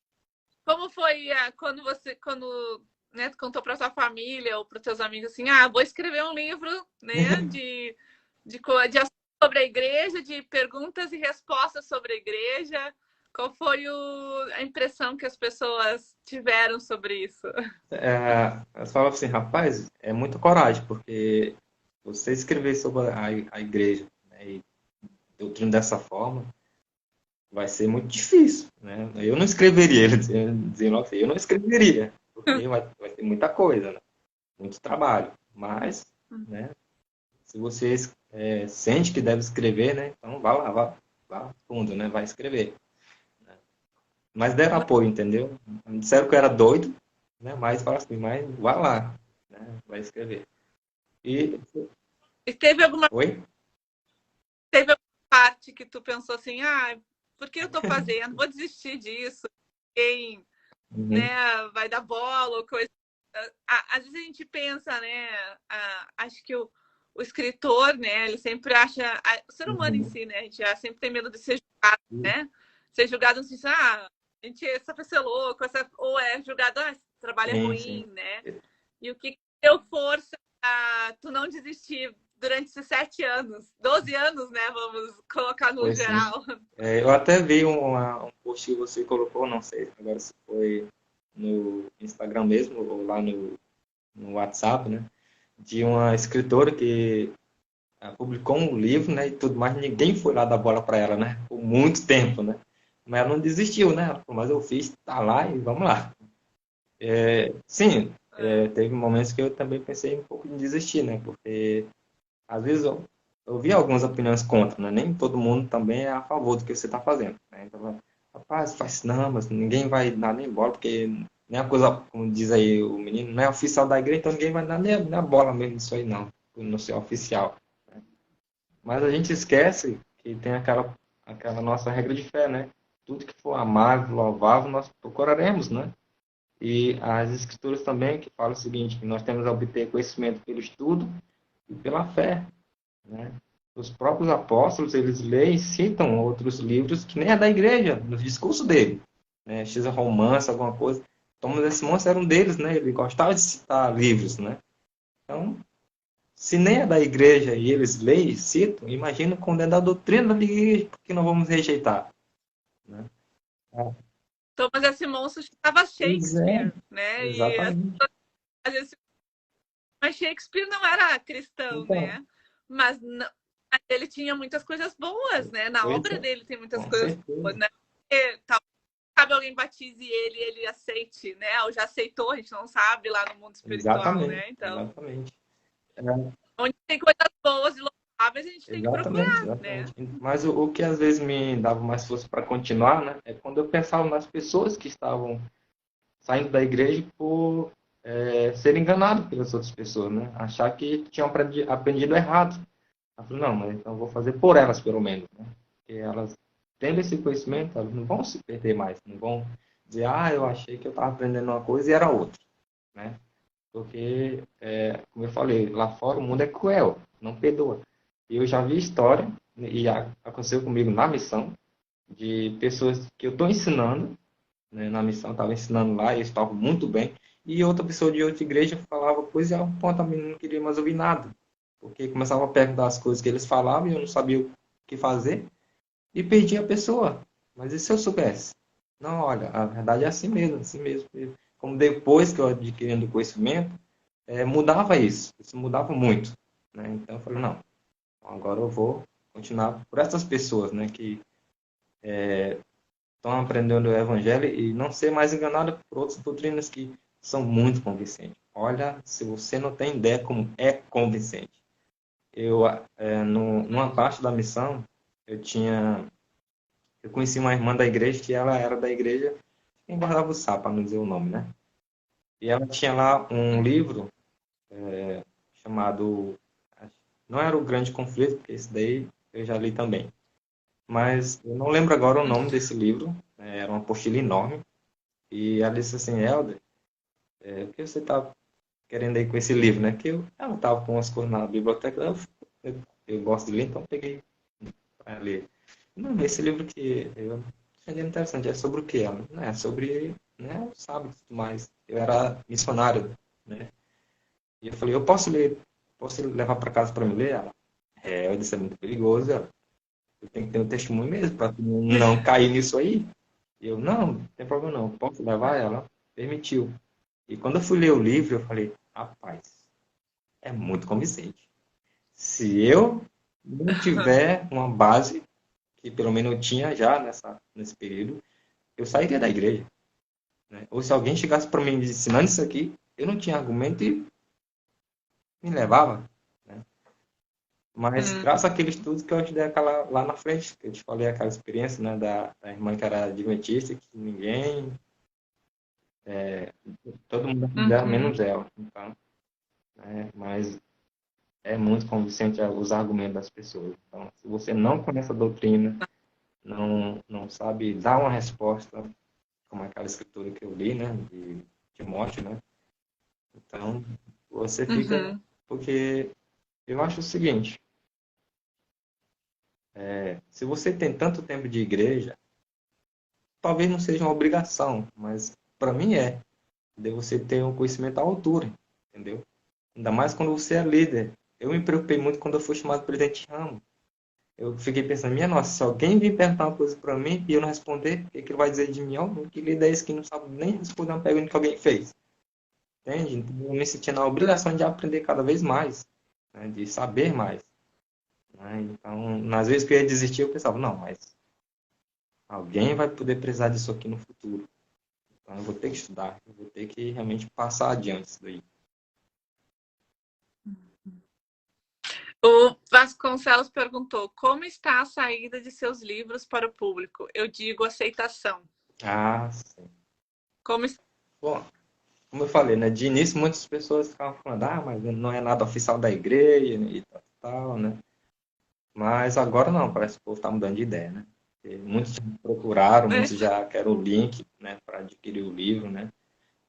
Como foi quando né, tu contou para sua família ou para teus amigos assim, vou escrever um livro, né, de assuntos sobre a igreja, de perguntas e respostas sobre a igreja. Qual foi a impressão que as pessoas tiveram sobre isso? elas falavam assim, rapaz, é muita coragem, porque você escrever sobre a igreja, né, e doutrina dessa forma, vai ser muito difícil, né? Eu não escreveria, ele dizia logo assim, eu não escreveria, porque vai ter muita coisa, né? Muito trabalho. Mas, né, se você sente que deve escrever, né, então vá lá, vá fundo, né, vai escrever. Né? Mas deram apoio, entendeu? Disseram que eu era doido, né, mas falaram assim, mas vá lá, né, vai escrever. E, E oi? teve alguma parte que tu pensou assim, por que eu estou fazendo? Vou desistir disso. Quem, Uhum, né, vai dar bola ou coisa. Às vezes a gente pensa, né? Acho que o escritor, né? Ele sempre acha. O ser humano em uhum, si, né? A gente sempre tem medo de ser julgado, né? Ser julgado assim, a gente, essa pessoa é louca, ou é julgado, esse trabalho é sim, sim. ruim, né? E o que deu força a tu não desistir durante esses 7 anos, 12 anos, né? Vamos colocar no Foi sim. geral. Eu até vi um post que você colocou, não sei agora se foi no Instagram mesmo ou lá no WhatsApp, né? De uma escritora que publicou um livro, né? E tudo mais, ninguém foi lá dar bola para ela, né? Por muito tempo, né? Mas ela não desistiu, né? Ela falou, mas eu fiz, tá lá e vamos lá. Sim, teve momentos que eu também pensei um pouco em desistir, né? Porque às vezes eu vi algumas opiniões contra, né? Nem todo mundo também é a favor do que você está fazendo, né? Então, rapaz, faz não, mas ninguém vai dar nem bola, porque nem a coisa, como diz aí o menino, não é oficial da igreja, então ninguém vai dar nem a bola mesmo disso aí, não, por não ser oficial. Mas a gente esquece que tem aquela aquela nossa regra de fé, né? Tudo que for amável, louvável, nós procuraremos, né? E as escrituras também que falam o seguinte, que nós temos a obter conhecimento pelo estudo e pela fé, né? Os próprios apóstolos, eles leem e citam outros livros que nem é da igreja, no discurso dele, né? X romance, alguma coisa. Thomas S. Monson era um deles, né? Ele gostava de citar livros, né? Então, se nem é da igreja e eles leem e citam, imagina quando é da doutrina da igreja, por que nós vamos rejeitar, né? Thomas S. Monson estava Pois é, Shakespeare, né? E exatamente. às vezes, mas Shakespeare não era cristão, Então, né? Mas ele tinha muitas coisas boas, né? Na pois obra é, dele tem muitas com coisas boas, certeza. né? E, sabe, alguém batize ele e ele aceite, né? Ou já aceitou, a gente não sabe lá no mundo espiritual, Exatamente, né? Então, exatamente. onde tem coisas boas e louváveis, a gente tem que Exatamente, procurar, né? exatamente. Mas o que às vezes me dava mais força para continuar, né, é quando eu pensava nas pessoas que estavam saindo da igreja por ser enganado pelas outras pessoas, né? Achar que tinham aprendido errado. Eu falei, não, mas então eu vou fazer por elas, pelo menos, né? Porque elas, tendo esse conhecimento, elas não vão se perder mais, não vão dizer, ah, eu achei que eu estava aprendendo uma coisa e era outra, né? Porque, como eu falei, lá fora o mundo é cruel, não perdoa. E eu já vi história, e aconteceu comigo na missão, de pessoas que eu estou ensinando, né, na missão, estava ensinando lá, e eles estavam muito bem, e outra pessoa de outra igreja falava coisa e a um ponto a menina não queria mais ouvir nada. Porque começava a perguntar as coisas que eles falavam e eu não sabia o que fazer, e perdi a pessoa. Mas e se eu soubesse? Não, olha, a verdade é assim mesmo, assim mesmo. Como depois que eu adquirindo conhecimento, mudava isso mudava muito, né? Então eu falei, não, agora eu vou continuar por essas pessoas, né, que estão aprendendo o evangelho e não ser mais enganado por outras doutrinas que são muito convincentes. Olha, se você não tem ideia como é convincente. Eu, numa parte da missão, eu conheci uma irmã da igreja que ela era da igreja, quem guardava o sapo, para não dizer o nome, né? E ela tinha lá um livro chamado, não era o Grande Conflito, porque esse daí eu já li também. Mas eu não lembro agora o nome desse livro, era uma apostila enorme. E ela disse assim, Helder, o que você está querendo aí com esse livro, né? Que ela estava com umas coisas na biblioteca, eu gosto de ler, então peguei para ler. Não, esse livro que eu achei interessante, é sobre o que? Ela, né? É sobre, né, os hábitos e tudo mais. Eu era missionário, né? E eu falei, eu posso levar para casa para me ler? Ela, eu disse, é muito perigoso, ela. Eu tenho que ter um testemunho mesmo para não cair nisso aí. E eu, não tem problema não, posso levar ela? Permitiu. E quando eu fui ler o livro, eu falei, rapaz, é muito convincente. Se eu não tiver uma base, que pelo menos eu tinha já nesse período, eu sairia da igreja. Né? Ou se alguém chegasse para mim ensinando isso aqui, eu não tinha argumento e me levava. Né? Mas graças àquele estudo que eu te dei lá na frente, que eu te falei aquela experiência, né, da irmã que era adventista, que ninguém, todo mundo dela, Uhum. menos ela. Então, mas é muito convincente os argumentos das pessoas. Então, se você não conhece a doutrina, não sabe dar uma resposta, como aquela escritura que eu li, né, de Timóteo, né? Então, você fica... Uhum. Porque eu acho o seguinte, se você tem tanto tempo de igreja, talvez não seja uma obrigação, mas para mim de você ter um conhecimento à altura, entendeu? Ainda mais quando você é líder. Eu me preocupei muito quando eu fui chamado presidente de ramo. Eu fiquei pensando, minha nossa, se alguém vir perguntar uma coisa para mim e eu não responder, o que ele vai dizer de mim? Ó, que líder é esse que não sabe nem responder uma pergunta que alguém fez? Entende? Então, eu me sentia na obrigação de aprender cada vez mais, né? De saber mais. Né? Então, nas vezes que eu ia desistir, eu pensava, não, mas alguém vai poder precisar disso aqui no futuro. Então, eu vou ter que estudar, eu vou ter que realmente passar adiante isso daí. O Vasconcelos perguntou: como está a saída de seus livros para o público? Eu digo aceitação. Ah, sim. Como está? Bom, como eu falei, né? De início, muitas pessoas ficavam falando, mas não é nada oficial da igreja, né, e tal, né? Mas agora não, parece que o povo está mudando de ideia, né? Muitos já procuraram, É. muitos já querem o link, né, para adquirir o livro, né?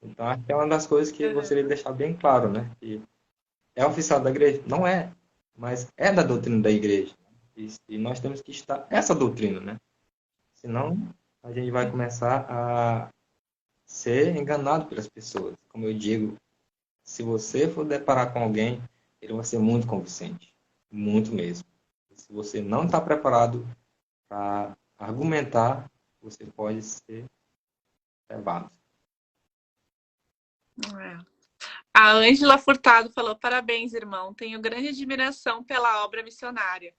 Então, acho que é uma das coisas que eu gostaria de deixar bem claro, né? Que é oficial da igreja? Não é, mas é da doutrina da igreja. E nós temos que estar essa doutrina, né? Senão, a gente vai começar a ser enganado pelas pessoas. Como eu digo, se você for deparar com alguém, ele vai ser muito convincente. Muito mesmo. Se você não está preparado para argumentar, você pode ser levado. É. A Ângela Furtado falou: parabéns, irmão. Tenho grande admiração pela obra missionária,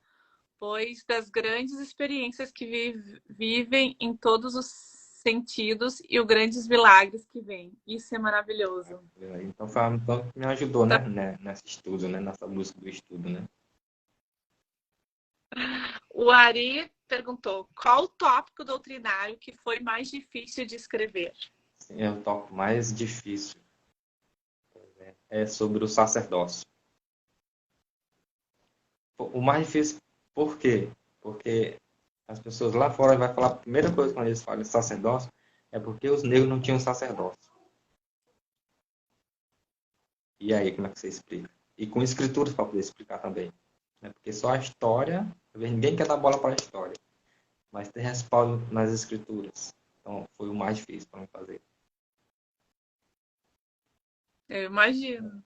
pois das grandes experiências que vivem em todos os sentidos e os grandes milagres que vêm. Isso é maravilhoso. Então, foi então me ajudou, né, nesse estudo, né, nessa busca do estudo, né? O Ari perguntou: qual o tópico doutrinário que foi mais difícil de escrever? Sim, é o tópico mais difícil. É sobre o sacerdócio. O mais difícil, por quê? Porque as pessoas lá fora vão falar, a primeira coisa quando eles falam de sacerdócio é porque os negros não tinham sacerdócio. E aí, como é que você explica? E com escrituras para poder explicar também. Né? Porque só a história, ninguém quer dar bola para a história, mas tem respaldo nas escrituras. Então, foi o mais difícil para mim fazer. Eu imagino.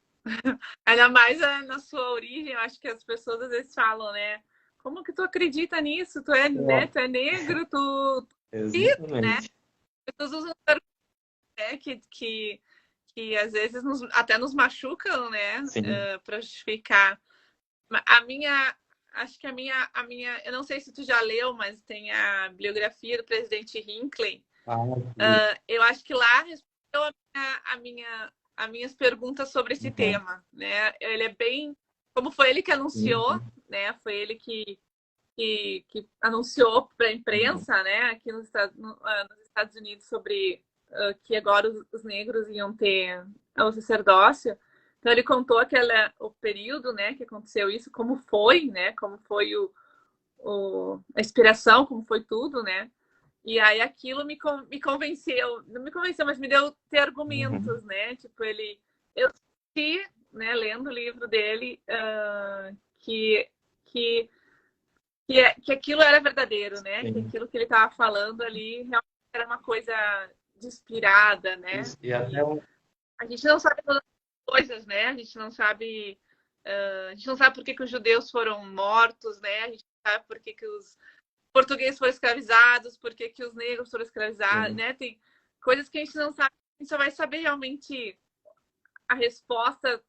Ainda mais na sua origem, eu acho que as pessoas às vezes falam, né? Como que tu acredita nisso? Tu é, né? Tu é negro, tu... né? Exatamente. As pessoas usam né? que às vezes até nos machucam, né? Sim. Para justificar. A minha, acho que eu não sei se tu já leu, mas tem a biografia do presidente Hinckley. Eu acho que lá respondeu as minhas perguntas sobre esse tema, né? Ele é bem, como foi ele que anunciou, né? Foi ele que anunciou para a imprensa, né? Aqui nos Estados Unidos sobre que agora os negros iam ter o sacerdócio. Então ele contou o período, né, que aconteceu isso, como foi, né, como foi a inspiração, como foi tudo, né. E aí aquilo me convenceu, não me convenceu, mas me deu ter argumentos, né. Tipo eu senti, né, lendo o livro dele, que que aquilo era verdadeiro, né. Sim. Que aquilo que ele estava falando ali realmente era uma coisa inspirada, né. Isso. E até a gente não sabe todas as coisas, né? A gente não sabe por que os judeus foram mortos, né? A gente não sabe por que os portugueses foram escravizados, por que os negros foram escravizados, né? Tem coisas que a gente não sabe, a gente só vai saber realmente a resposta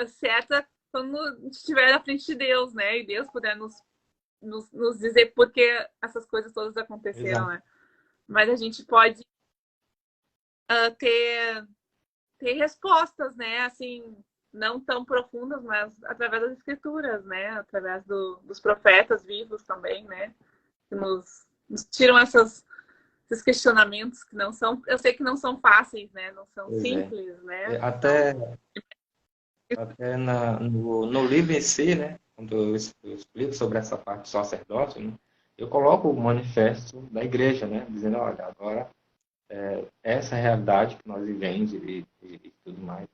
certa quando a gente estiver na frente de Deus, né? E Deus puder nos dizer por que essas coisas todas aconteceram, né? Mas a gente pode ter respostas, né? Assim, não tão profundas, mas através das escrituras, né? Através dos profetas vivos também, né? Que nos tiram esses questionamentos que não são, eu sei que não são fáceis, né? Não são simples, né? Até no livro em si, né? Quando eu explico sobre essa parte do sacerdócio, né? Eu coloco o manifesto da igreja, né? Dizendo, olha, agora essa é a realidade que nós vivemos e tudo mais.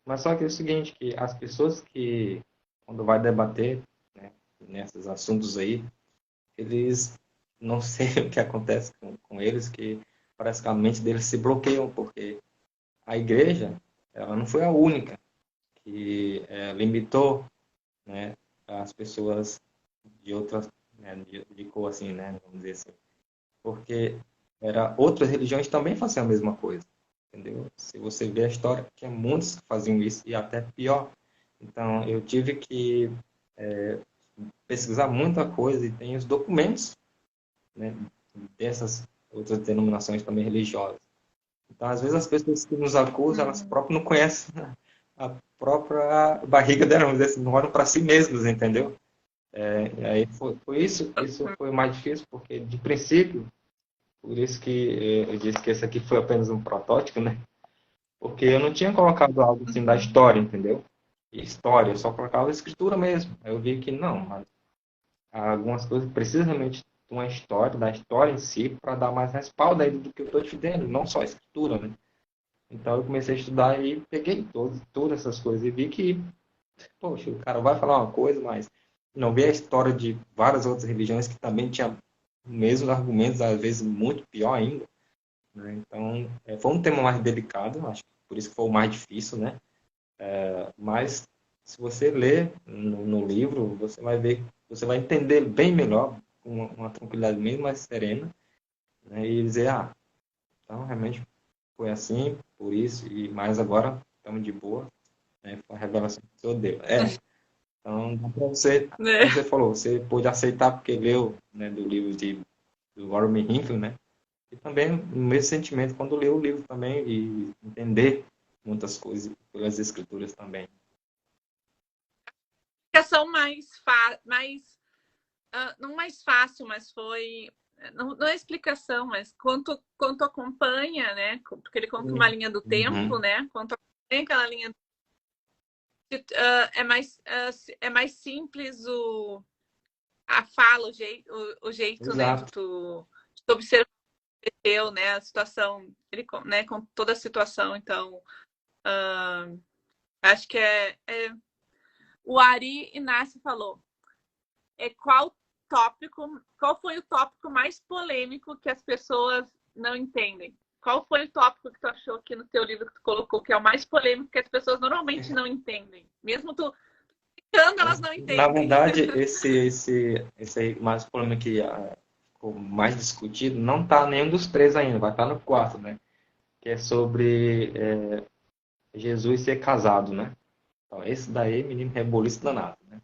Mas só que é o seguinte, que as pessoas que, quando vai debater, né, nesses assuntos aí, eles não sei o que acontece com eles, que parece que a mente deles se bloqueiam, porque a igreja, ela não foi a única que limitou, né, as pessoas de outras, né, de cor assim, né, vamos dizer assim. Porque outras religiões também faziam a mesma coisa, entendeu? Se você vê a história, tinha muitos que faziam isso e até pior. Então, eu tive que pesquisar muita coisa e tem os documentos, né, dessas outras denominações também religiosas. Então, às vezes, as pessoas que nos acusam, elas próprias não conhecem a própria barriga delas, vamos dizer assim, não olham para si mesmas, entendeu? E aí foi isso foi mais difícil, porque de princípio, por isso que eu disse que esse aqui foi apenas um protótipo, né? Porque eu não tinha colocado algo assim da história, entendeu? História, eu só colocava a escritura mesmo. Aí eu vi que não, mas algumas coisas precisam realmente uma história, da história em si, para dar mais respaldo aí do que eu estou te dando, não só a escritura, né? Então eu comecei a estudar e peguei todas essas coisas e vi que, poxa, o cara vai falar uma coisa, mas não vê a história de várias outras religiões que também tinham mesmos argumentos, às vezes muito pior ainda, né? Então, foi um tema mais delicado, acho que por isso que foi o mais difícil, né? Mas se você ler no livro, você vai ver, você vai entender bem melhor, com uma tranquilidade bem mais serena, né? E dizer, então realmente foi assim, por isso, e mais agora estamos de boa, né? Foi a revelação que o Senhor deu. Então, dá pra você, como Né? você falou, você pôde aceitar porque leu, né, do livro do Warren Hinkle, né? E também o mesmo sentimento quando leu o livro também e entender muitas coisas pelas escrituras também. Explicação não mais fácil, mas foi não é explicação, mas quanto acompanha, né? Porque ele conta uma linha do tempo, Uhum. né? Quanto acompanha aquela linha é mais simples a fala, o jeito, né, Exato. de tu observar, né, a situação, né, com toda a situação, então acho que o Ari Inácio falou, qual foi o tópico mais polêmico que as pessoas não entendem? Qual foi o tópico que tu achou aqui no teu livro que tu colocou que é o mais polêmico que as pessoas normalmente não entendem? Mesmo tu explicando, elas não Na entendem. verdade, esse aí mais polêmico que ficou mais discutido não está nenhum dos três ainda, vai estar no quarto, né? Que é sobre Jesus ser casado, né? Então, esse daí, menino rebuliço danado, né?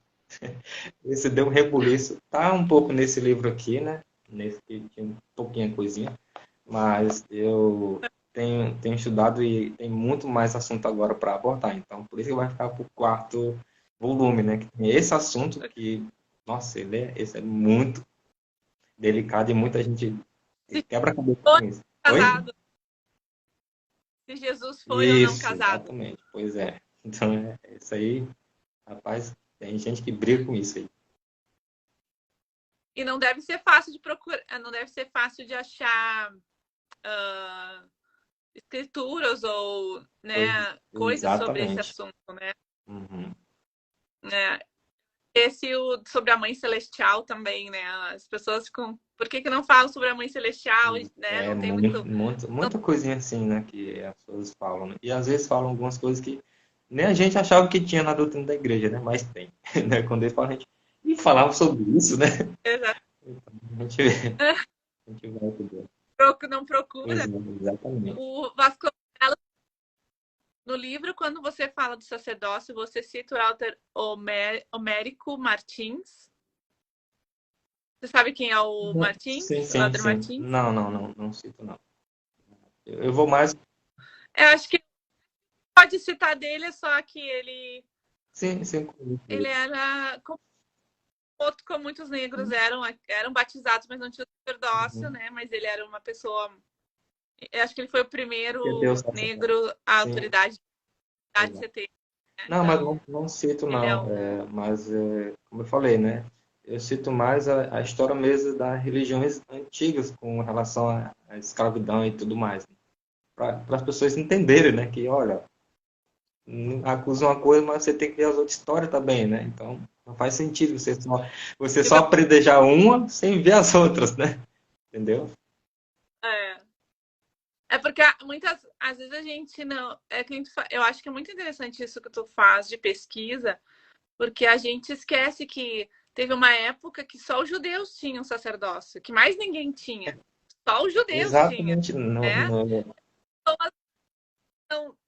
Esse deu um rebuliço. Tá um pouco nesse livro aqui, né? Nesse que tinha um pouquinho coisinha. Mas eu tenho estudado e tem muito mais assunto agora para abordar. Então, por isso que vai ficar para o quarto volume, né? Que tem esse assunto que, nossa, esse é muito delicado e muita gente Se quebra a cabeça foi com isso. Oi? casado, se Jesus foi ou não Isso, casado. exatamente. Pois é. Então, isso aí, rapaz, tem gente que briga com isso aí. E não deve ser fácil de procurar, não deve ser fácil de achar escrituras ou, Pois, né, coisas sobre esse exatamente. assunto, né? Uhum. Esse sobre a Mãe Celestial também, né? As pessoas ficam, por que não falam sobre a Mãe Celestial, né? É Não tem muito. muita coisinha assim, né, que as pessoas falam, né? E às vezes falam algumas coisas que nem a gente achava que tinha na doutrina da igreja, né? Mas tem, né? Quando eles falam, a gente e falava sobre isso, né? Então, a gente vai entender. Não procura. Exatamente. O Vasco no livro, quando você fala do sacerdócio, você cita o Elder Homérico Martins. Você sabe quem é o Sim, Martins? O sim, Elder sim. Martins? Não cito, não. Eu vou mais. Eu acho que pode citar dele, só que Sim, sim. ele era outro como muitos negros eram batizados, mas não tinham sacerdócio, Uhum. né? Mas ele era uma pessoa. Eu acho que ele foi o Que Deus primeiro está certo. negro à Sim, autoridade de exato. CT. Né? Não, mas Então, não cito, ele é não. um. Mas, como eu falei, né? Eu cito mais a história mesmo das religiões antigas com relação à escravidão e tudo mais. Para as pessoas entenderem, né? Que, olha, acusa uma coisa, mas você tem que ver as outras histórias também, né? Então, não faz sentido você só aprender já uma sem ver as outras, né? Entendeu? É, é porque muitas, às vezes a gente não. Eu acho que é muito interessante isso que tu faz de pesquisa, porque a gente esquece que teve uma época que só os judeus tinham sacerdócio, que mais ninguém tinha. Só os judeus tinham, Exatamente. né?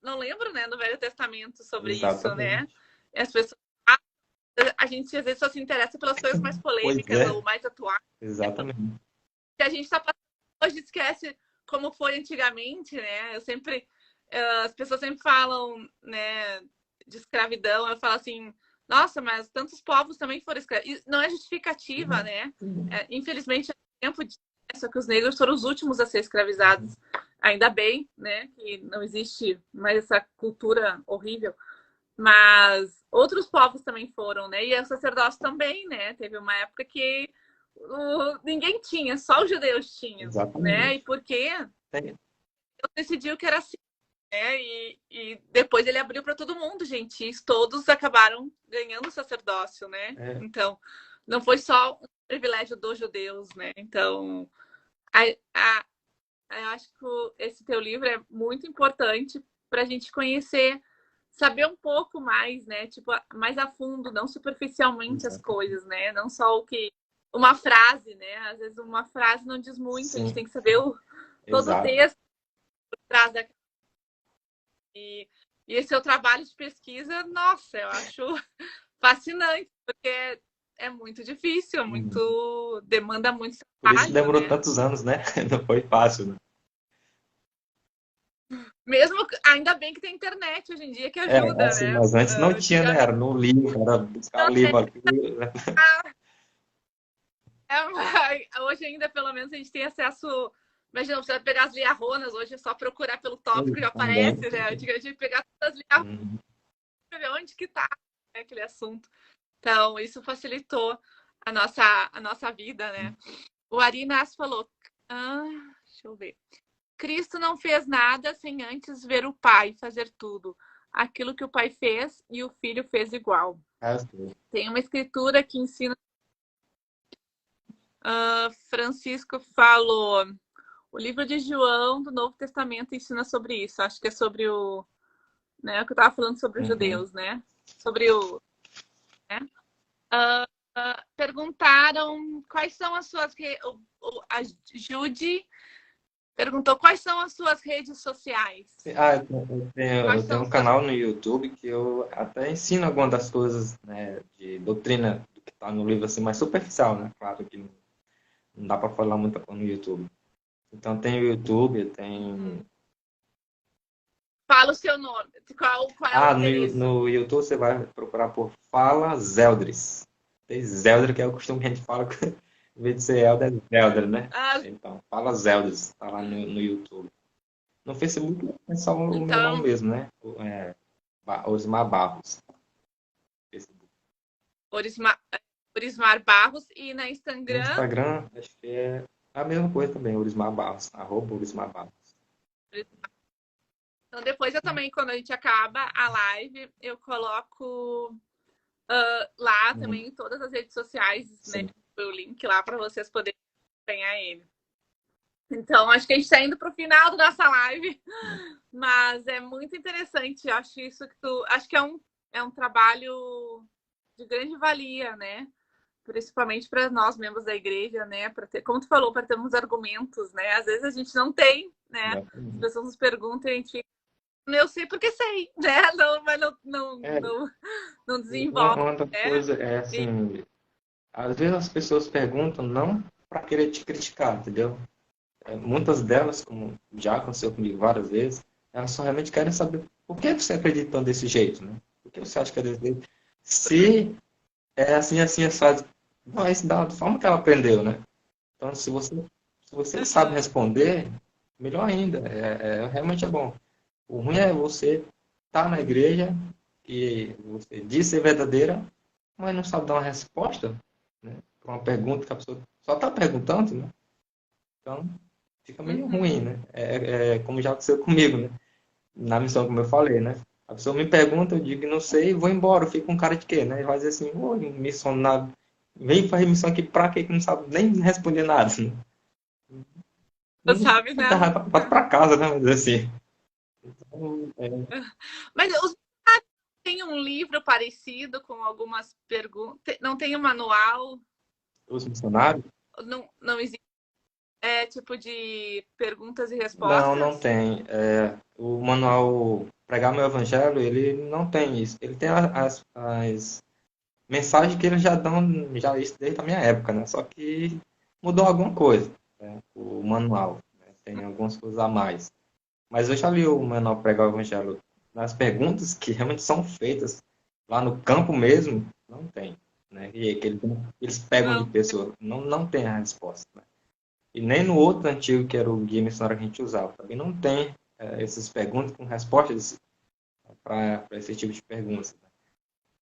Não lembro, né, no Velho Testamento sobre isso, né? Exatamente. E as pessoas, a gente às vezes só se interessa pelas coisas mais Pois polêmicas é, ou mais atuais. exatamente. Que a gente está passando hoje, esquece como foi antigamente, né? As pessoas sempre falam, né, de escravidão. Eu falo assim, nossa, mas tantos povos também foram escravos. E não é justificativa, né? Infelizmente, é tempo de só que os negros foram os últimos a ser escravizados. Ainda bem, né, que não existe mais essa cultura horrível. Mas outros povos também foram, né? E o sacerdócio também, né? Teve uma época que ninguém tinha, só os judeus tinham, né? E Exatamente. porque Tem- Deus decidiu que era assim, né? E depois ele abriu para todo mundo, gentis, todos acabaram ganhando o sacerdócio, né? é, Então, não foi só um privilégio dos judeus, né? Então, a, a, eu acho que esse teu livro é muito importante para a gente conhecer, saber um pouco mais, né? Tipo, mais a fundo, não superficialmente as exato. coisas, né? Não só o que. Uma frase, né? Às vezes uma frase não diz muito, a gente Sim, tem que saber todo o exato. texto por trás da. E, e esse seu trabalho de pesquisa, nossa, eu acho fascinante, porque é muito difícil, é Uhum. muito. Demanda muito Por isso trabalho, demorou né? tantos anos, né? Não foi fácil, né? Mesmo, ainda bem que tem internet hoje em dia que É, ajuda, assim, né? mas antes não tinha, né? Antigamente Era no livro, era buscar não o livro aqui, né? hoje ainda pelo menos a gente tem acesso. Imagina, você vai pegar as liarronas, hoje é só procurar pelo tópico e já Também. aparece, né? Antigamente a gente pegar todas as liarronas Uhum. e ver onde que tá, né, aquele assunto. Então, isso facilitou a nossa vida, né? O Ari Inácio falou, deixa eu ver. Cristo não fez nada sem antes ver o Pai fazer tudo. Aquilo que o Pai fez e o Filho fez igual. É, sim. Tem uma escritura que ensina. Francisco falou. O livro de João do Novo Testamento ensina sobre isso. Acho que é sobre o. Né, o que eu estava falando sobre os Uhum. judeus, né? Sobre o. Né? Perguntaram quais são as suas. A Judy perguntou quais são as suas redes sociais. Ah, eu Quais tenho são um os seus. canal no YouTube que eu até ensino algumas das coisas, né, de doutrina do que está no livro, assim, mais superficial, né? Claro que não dá para falar muita coisa no YouTube. Então tem o YouTube, tem. Fala o seu nome. Qual é o Ah, endereço? no YouTube você vai procurar por Fala Zeldris. Tem Zeldra, que é o costume que a gente fala, em vez de ser Elder, é Zeldra, né? Ah, Então, Fala Zeldris, tá lá no YouTube. No Facebook é só o meu nome então, mesmo, né? Osmar Barros. Facebook. Orismar, Orismar Barros. E na No Instagram. Instagram, acho que é a mesma coisa também, Orismar Barros, @ Orismar Barros. Então, depois eu também, quando a gente acaba a live, eu coloco lá Uhum, também em todas as redes sociais, né? sim. O link lá para vocês poderem acompanhar ele. Então, acho que a gente está indo para o final da nossa live, mas é muito interessante. Acho isso que tu. Acho que é um trabalho de grande valia, né? Principalmente para nós, membros da igreja, né? Para ter, como tu falou, para termos argumentos, né? Às vezes a gente não tem, né? As Exatamente. pessoas nos perguntam e a gente eu sei porque sei, né? Não, mas É, não uma, desenvolve, uma das né? coisas é E, assim, às vezes as pessoas perguntam não para querer te criticar, entendeu? Muitas delas, como já aconteceu comigo várias vezes, elas só realmente querem saber por que você acredita desse jeito, né? Por que você acha que é desse jeito? Se é assim, assim, assado, mas da forma que ela aprendeu, né? Então, se você sabe responder, melhor ainda, realmente é bom. O ruim é você estar na igreja e você diz ser verdadeira, mas não sabe dar uma resposta, né? Para uma pergunta que a pessoa só está perguntando, né? Então, fica meio ruim, uhum, né? Como já aconteceu comigo, né? Na missão, como eu falei, né? A pessoa me pergunta, eu digo não sei, e vou embora. Eu fico com cara de quê, né? E vai dizer assim, ô, missionário, vem fazer missão aqui pra quê que não sabe nem responder nada, né? sabe, né? Vai pra casa, né? Vamos dizer assim. Então, Mas os tem um livro parecido com algumas perguntas. Não tem um manual, os missionários? não existe tipo de perguntas e Não, não respostas. tem. O manual Pregar Meu Evangelho, ele não tem isso. Ele tem as mensagens que eles já dão, já isso desde a minha época, né? Só que mudou alguma coisa, né? O manual, né? Tem algumas coisas a mais. Mas eu já li o manual Pregar o Evangelho nas perguntas que realmente são feitas lá no campo mesmo, não tem, né? E que eles pegam de Não. pessoa, não tem a resposta, né? E nem no outro antigo, que era o guia missionário que a gente usava, também não tem essas perguntas com respostas para esse tipo de perguntas, né?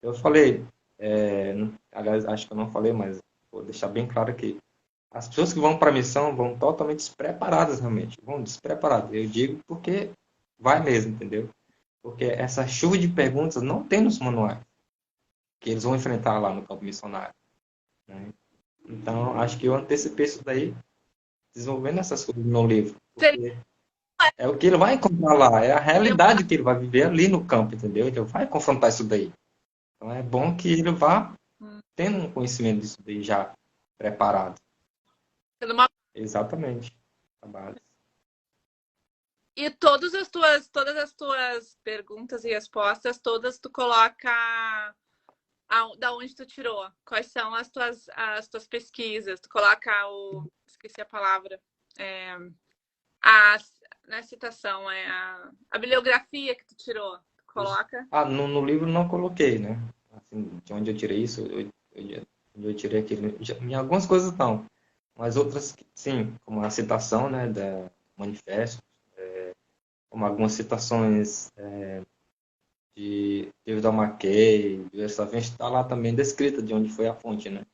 Eu falei, aliás, acho que eu não falei, mas vou deixar bem claro aqui. As pessoas que vão para a missão vão totalmente despreparadas, realmente. Vão despreparadas. Eu digo porque vai mesmo, entendeu? Porque essa chuva de perguntas não tem nos manuais que eles vão enfrentar lá no campo missionário, né? Então, acho que eu antecipei isso daí, desenvolvendo essas coisas no meu livro. Porque é o que ele vai encontrar lá, é a realidade que ele vai viver ali no campo, entendeu? Ele vai confrontar isso daí. Então, é bom que ele vá tendo um conhecimento disso daí já preparado. Exatamente. A base. E todas as tuas perguntas e respostas, todas tu coloca da onde tu tirou. Quais são as tuas pesquisas? Tu coloca esqueci a palavra. Não é citação, é a bibliografia que tu tirou. Tu coloca? No livro não coloquei, né? Assim, de onde eu tirei isso, eu tirei aquilo. Em algumas coisas não, mas outras sim, como a citação, né, da manifesto, como algumas citações de David Mackay, de Verstappen, está lá também descrita de onde foi a fonte, né?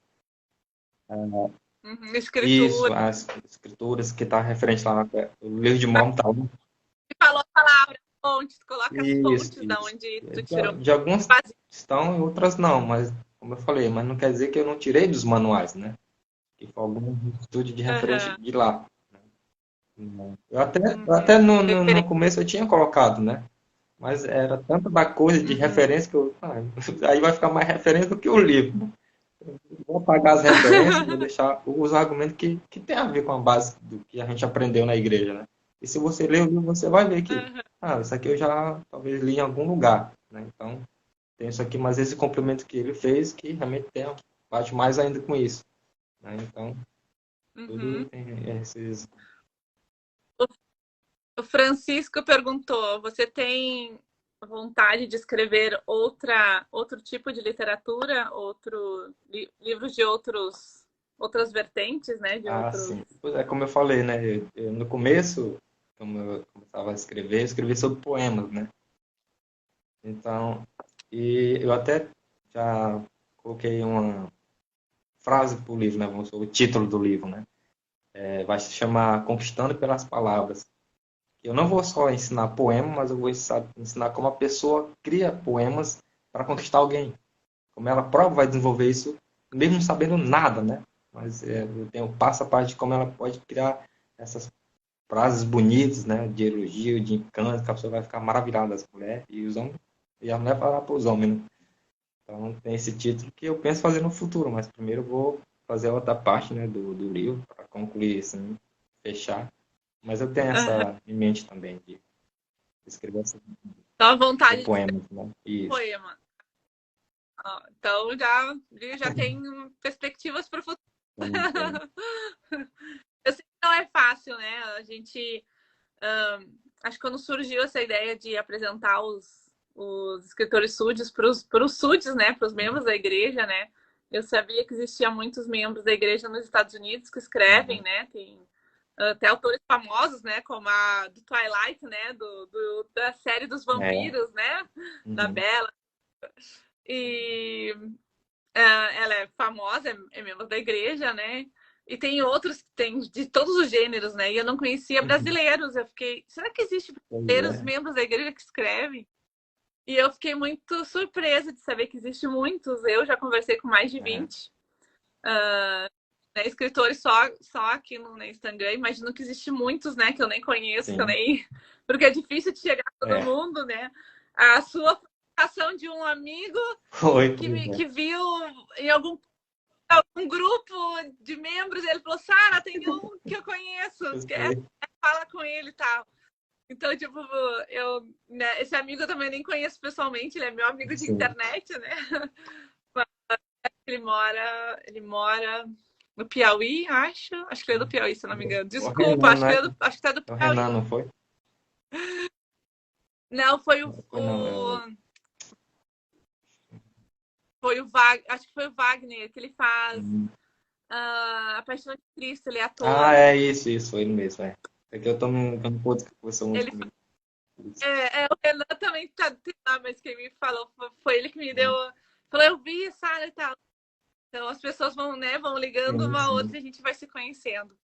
Escritura. Isso, as escrituras que está referente lá no livro de Mormon tá lá. Você falou a palavra fonte, tu coloca as fontes da onde tu tirou. De algumas estão e outras não, mas como eu falei, mas não quer dizer que eu não tirei dos manuais, né? Que foi algum estudo de referência de lá. Eu até no começo eu tinha colocado, né? Mas era tanta da coisa de referência que aí vai ficar mais referência do que o livro, né? Vou apagar as referências, vou deixar os argumentos que tem a ver com a base do que a gente aprendeu na igreja, né? E se você ler o livro, você vai ver que isso aqui eu já talvez li em algum lugar, né? Então, tem isso aqui, mas esse complemento que ele fez que realmente bate mais ainda com isso, né? Então, tudo tem esses... O Francisco perguntou, você tem vontade de escrever outro tipo de literatura, livros de outras vertentes, né? Sim. Pois é, como eu falei, né? Eu, no começo, como eu começava a escrever, eu escrevi sobre poemas, né? Então, e eu até já coloquei uma frase para o livro, né? Vamos supor, o título do livro, né? Vai se chamar Conquistando pelas Palavras. Eu não vou só ensinar poema, mas eu vou ensinar como a pessoa cria poemas para conquistar alguém. Como ela própria vai desenvolver isso, mesmo não sabendo nada, né? Mas eu tenho passo a passo de como ela pode criar essas frases bonitas, né? De elogio, de encanto, que a pessoa vai ficar maravilhada das mulheres e os homens, e a mulher vai falar para os homens, né? Então tem esse título que eu penso fazer no futuro, mas primeiro eu vou fazer a outra parte, né, do livro para concluir, assim, fechar. Mas eu tenho essa em mente também de escrever Então, a vontade poemas, né? Isso. Poema. Então já tem perspectivas para o futuro. Eu sei que não é fácil, né? A gente acho que quando surgiu essa ideia de apresentar os escritores súdios para os súdios, né? Para os membros da igreja, né? Eu sabia que existia muitos membros da igreja nos Estados Unidos que escrevem, né? Tem até autores famosos, né? Como a do Twilight, né? Da série dos vampiros, né? Da Bella. E ela é famosa, é membro da igreja, né? E tem outros que tem de todos os gêneros, né? E eu não conhecia brasileiros. Eu fiquei, será que existe brasileiros membros da igreja que escrevem? E eu fiquei muito surpresa de saber que existe muitos. Eu já conversei com mais de 20 né, escritores só aqui no Instagram. Imagino que existe muitos, né? Que eu nem conheço, que eu nem... porque é difícil de chegar a todo mundo, né? A sua publicação de um amigo que viu em algum grupo de membros, ele falou, Sara, tem um que eu conheço, fala com ele e tal. Então, tipo, né, esse amigo eu também nem conheço pessoalmente, ele é meu amigo de internet, né? Ele mora no Piauí, acho que ele é do Piauí, se eu não me engano. Desculpa, acho que é do Piauí. O Renan, não foi? Não, foi o Wagner, acho que foi o Wagner, que ele faz A Paixão de Cristo, ele é ator. É isso, foi ele mesmo, é. É que eu tô me confuso que conversou muito comigo. O Renan também tá lá, mas quem me falou foi ele que me deu. Falou, eu vi, Sara e tal. Então as pessoas vão, né, vão ligando Sim, uma a sim. outra e a gente vai se conhecendo.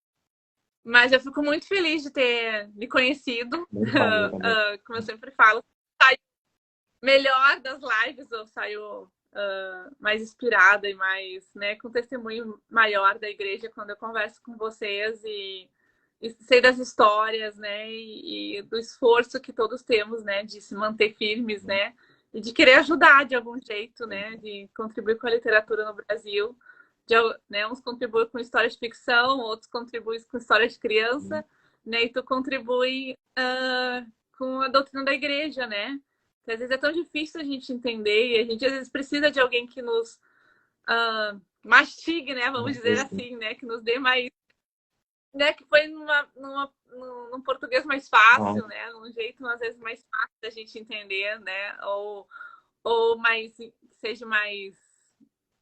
Mas eu fico muito feliz de ter me conhecido. Muito prazer também. Como eu sempre falo, saio melhor das lives, eu saio mais inspirada e mais, né, com testemunho maior da igreja quando eu converso com vocês e sei das histórias, né, e do esforço que todos temos, né, de se manter firmes, né, e de querer ajudar de algum jeito, né, de contribuir com a literatura no Brasil. De, né, uns contribuem com história de ficção, outros contribuem com história de criança, né, e tu contribui com a doutrina da igreja, né? Que às vezes é tão difícil a gente entender e a gente às vezes precisa de alguém que nos mastigue, né? Vamos dizer assim, né? Que nos dê mais, né? Que foi num português mais fácil, né? Num jeito às vezes mais fácil da gente entender, né? Ou mais seja mais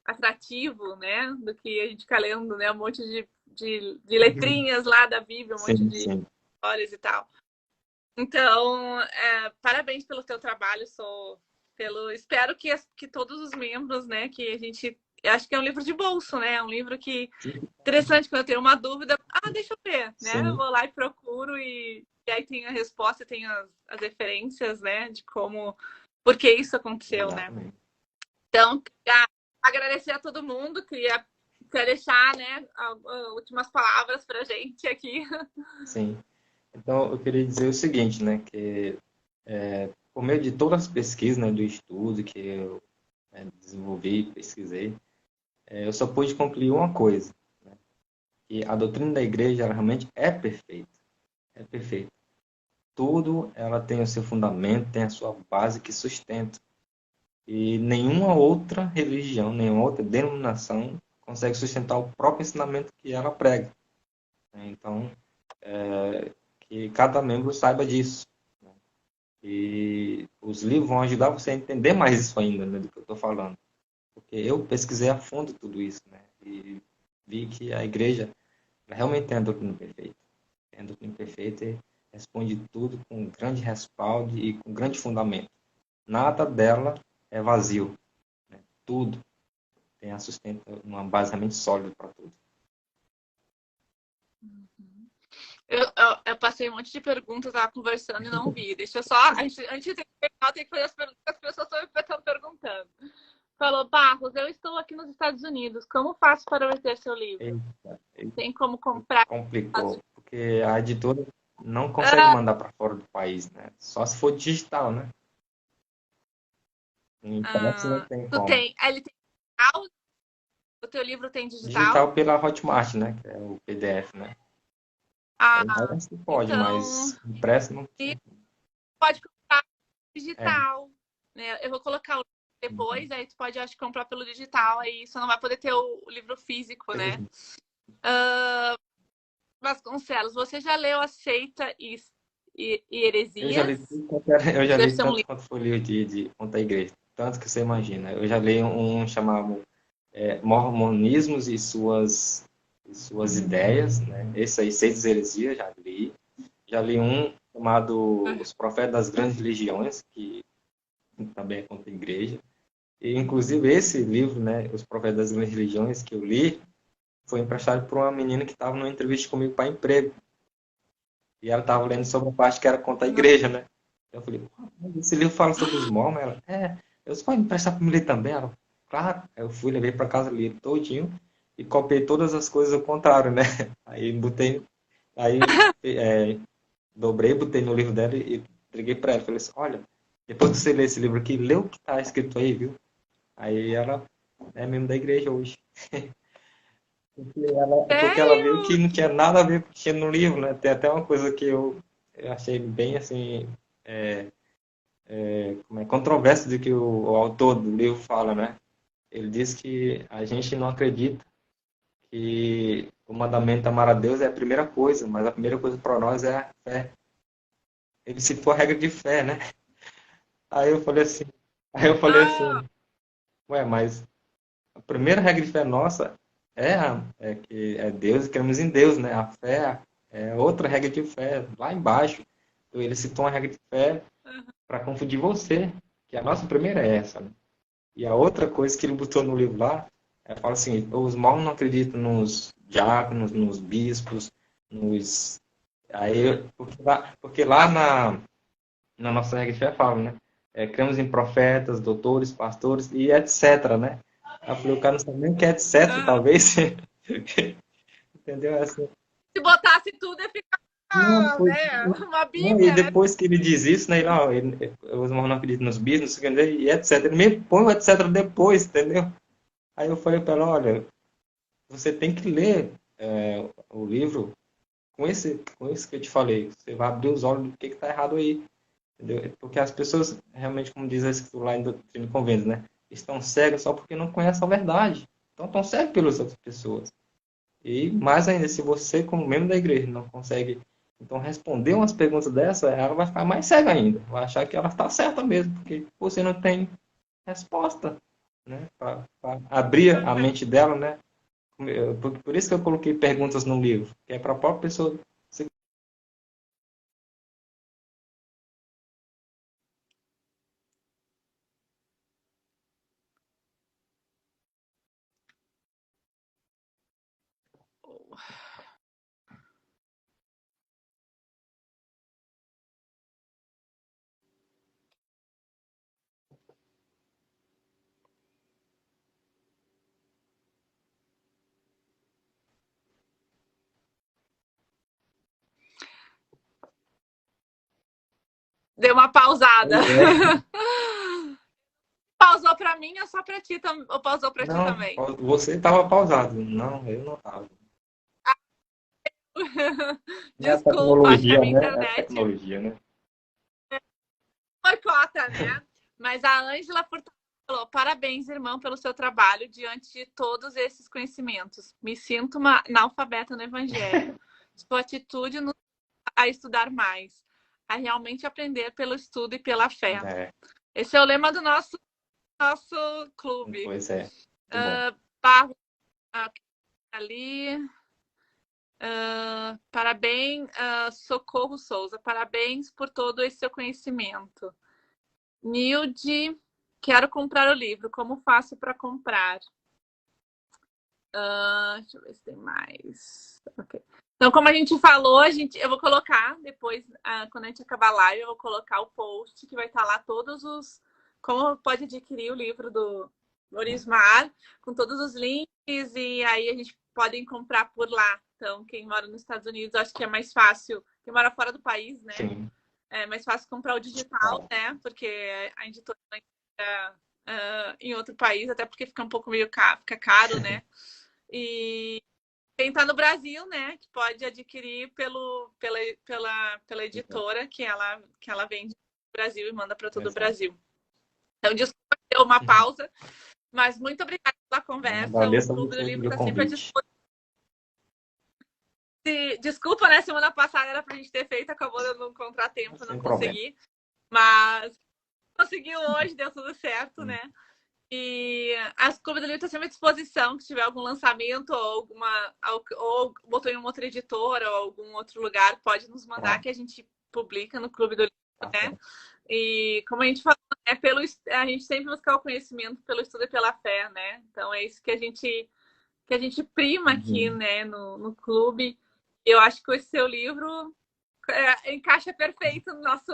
atrativo, né? Do que a gente ficar lendo, né? Um monte de letrinhas lá da Bíblia, um monte Sim, de sim. histórias e tal. Então, parabéns pelo teu trabalho, espero que todos os membros, né, que a gente, eu acho que é um livro de bolso, né, é um livro que interessante quando eu tenho uma dúvida, deixa eu ver, né, eu Sim. vou lá e procuro e aí tem a resposta, tem as referências, né, de por que isso aconteceu, Exatamente. né. Então, agradecer a todo mundo, queria deixar, né, últimas palavras pra gente aqui. Sim. Então, eu queria dizer o seguinte, né, que por meio de todas as pesquisas, né, do estudo que eu desenvolvi, pesquisei, eu só pude concluir uma coisa, né, que a doutrina da igreja ela realmente é perfeita, é perfeita. Tudo ela tem o seu fundamento, tem a sua base que sustenta. E nenhuma outra religião, nenhuma outra denominação consegue sustentar o próprio ensinamento que ela prega. Então, que cada membro saiba disso. E os livros vão ajudar você a entender mais isso ainda, né, do que eu estou falando. Porque eu pesquisei a fundo tudo isso, né? E vi que a igreja realmente tem a doutrina perfeita. Tem a doutrina perfeita e responde tudo com grande respaldo e com grande fundamento. Nada dela é vazio. Né? Tudo tem a sustenta, uma base realmente sólida para tudo. Eu passei um monte de perguntas, tava conversando e não vi. Deixa eu só. Antes de terminar, tem que fazer as perguntas que as pessoas estão perguntando. Falou, Barros, eu estou aqui nos Estados Unidos. Como faço para obter seu livro? Eita, Tem como comprar? complicou, porque a editora não consegue mandar para fora do país, né? Só se for digital, né? Impresso não tem Tu como. tem. Ele tem digital? O teu livro tem digital? Digital pela Hotmart, né? Que é o PDF, né? Ah, Impresso pode, então. mas impresso não. Pode comprar É. digital. Né? Eu vou colocar o link depois, aí tu pode, acho, comprar pelo digital, aí você não vai poder ter o livro físico, né? Vasconcelos, você já leu A Seita e Eu já li Heresias? tudo quanto era, eu já Isso deve li ser um tanto livro. quanto foi livro de contra a igreja. Tanto que você imagina. Eu já li um chamado Mormonismos e suas ideias, né? Esse aí, Seis Heresias, já li. Já li um chamado Os Profetas das Grandes Religiões, que também é contra a igreja. E, inclusive, esse livro, né, Os Profetas das Grandes Religiões, que eu li, foi emprestado por uma menina que estava numa entrevista comigo para emprego. E ela estava lendo sobre a parte que era contra a igreja, né? Eu falei, mas esse livro fala sobre os mormons? Ela, eu só pode emprestar para me ler também? Ela, claro. Aí eu fui, levei para casa, li ele todinho e copiei todas as coisas ao contrário, né? Aí botei, aí dobrei, botei no livro dela e entreguei para ela. Falei assim, olha, depois que você ler esse livro aqui, lê o que está escrito aí, viu? Aí ela é membro da igreja hoje. Porque ela viu Sério? que não tinha nada a ver com o que tinha no livro, né? Tem até uma coisa que eu achei bem assim, como é, controverso do que o autor do livro fala, né? Ele diz que a gente não acredita que o mandamento de amar a Deus é a primeira coisa, mas a primeira coisa para nós é a fé. Ele citou a regra de fé, né? Aí eu falei assim, Ah, ué, mas a primeira regra de fé nossa é que é Deus e cremos em Deus, né? A fé é outra regra de fé, lá embaixo. Então, ele citou uma regra de fé para confundir você, que a nossa primeira é essa, né? E a outra coisa que ele botou no livro lá Eu falo assim, os mormons não acreditam nos diáconos, nos bispos, nos... Aí, porque lá na nossa regra de fé fala, né? Cremos em profetas, doutores, pastores e etc, né? Aí eu falei, o cara não sabe nem o que é etc, Aham. talvez. Entendeu? Assim, Se botasse tudo, ia ficar, não, né, uma não, e bíblia, né? depois que ele diz isso, né? Os mormons não acreditam nos bispos, não sei o que, e etc. Ele me põe o etc depois, entendeu? Aí eu falei para ela, olha, você tem que ler o livro com esse que eu te falei. Você vai abrir os olhos do que está errado aí. Entendeu? Porque as pessoas, realmente, como diz a escritura lá em Doutrina e Convênios, né? Estão cegas só porque não conhecem a verdade. Então, estão cegos pelas outras pessoas. E, mais ainda, se você, como membro da igreja, não consegue, então, responder umas perguntas dessa, ela vai ficar mais cega ainda. Vai achar que ela está certa mesmo, porque você não tem resposta, né? Para abrir a mente dela, né? Por isso que eu coloquei perguntas no livro, que é para a própria pessoa. Deu uma pausada. Pois é. Pausou pra mim ou só pra ti, ou pausou pra ti Não, também? você estava pausado. Não, eu não estava. É a Desculpa, acho que a tecnologia, minha né? É a internet tecnologia, né? boicota, né? Mas a Ângela Furtado falou: parabéns, irmão, pelo seu trabalho diante de todos esses conhecimentos. Me sinto uma analfabeta no Evangelho. Sua atitude nos a estudar mais, a realmente aprender pelo estudo e pela fé. É, Esse é o lema do nosso clube. pois é. Muito bom. Barro ali. Parabéns, Socorro Souza. Parabéns por todo esse seu conhecimento. Nilde, quero comprar o livro. Como faço para comprar? Deixa eu ver se tem mais. Okay. Então, como a gente falou, eu vou colocar depois, quando a gente acabar a live, eu vou colocar o post que vai estar lá todos os. Como pode adquirir o livro do Orismar, com todos os links, e aí a gente pode comprar por lá. Então, quem mora nos Estados Unidos, acho que é mais fácil. Quem mora fora do país, né? Sim. É mais fácil comprar o digital, né? Porque a editora em outro país, até porque fica um pouco meio caro, fica caro, né? E quem está no Brasil, né, que pode adquirir pela editora que ela vende no Brasil e manda para todo o Exato. Brasil. Então, desculpa ter uma pausa, mas muito obrigada pela conversa. O Agradeço a Clube do você Livro pelo está sempre à convite. disposição. Desculpa, né? Semana passada era para a gente ter feito, acabou dando um contratempo, não Sem problema. consegui. Mas conseguiu hoje, deu tudo certo, né? E as Clube do Livro está sempre à disposição, se tiver algum lançamento ou botou em uma outra editora ou algum outro lugar, pode nos mandar que a gente publica no Clube do Livro, né? E como a gente falou, a gente sempre busca o conhecimento pelo estudo e pela fé, né? Então é isso que a gente prima aqui, né, no clube. Eu acho que esse seu livro encaixa perfeito no nosso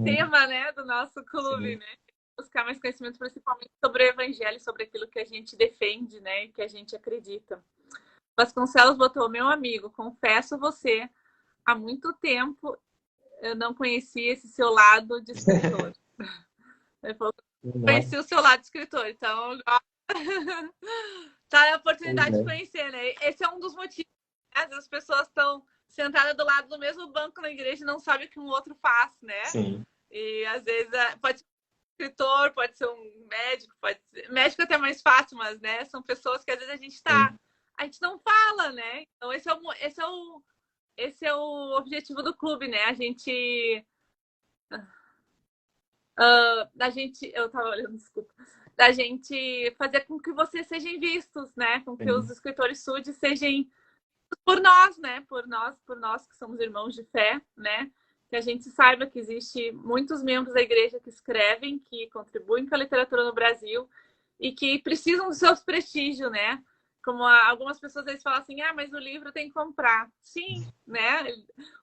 tema, né, do nosso clube, Sim. né? Buscar mais conhecimento, principalmente sobre o evangelho, sobre aquilo que a gente defende, né, e que a gente acredita. Vasconcelos botou: meu amigo, confesso você, há muito tempo eu não conhecia esse seu lado de escritor. Ele falou: conheci o seu lado de escritor, então tá a oportunidade de conhecer, né? Esse é um dos motivos, né? As pessoas estão sentadas do lado do mesmo banco na igreja e não sabem o que um outro faz, né? Sim. E às vezes pode ser um escritor, pode ser um médico, pode ser. Médico é até mais fácil, mas né, são pessoas que às vezes a gente não fala, né? Então esse é o objetivo do clube, né? Eu tava olhando, desculpa, da gente fazer com que vocês sejam vistos, né? Com que os escritores SUD sejam por nós, né? Por nós que somos irmãos de fé, né? Que a gente saiba que existe muitos membros da igreja que escrevem, que contribuem com a literatura no Brasil e que precisam do seu prestígio, né? Como algumas pessoas às vezes falam assim, mas o livro tem que comprar. Sim, né?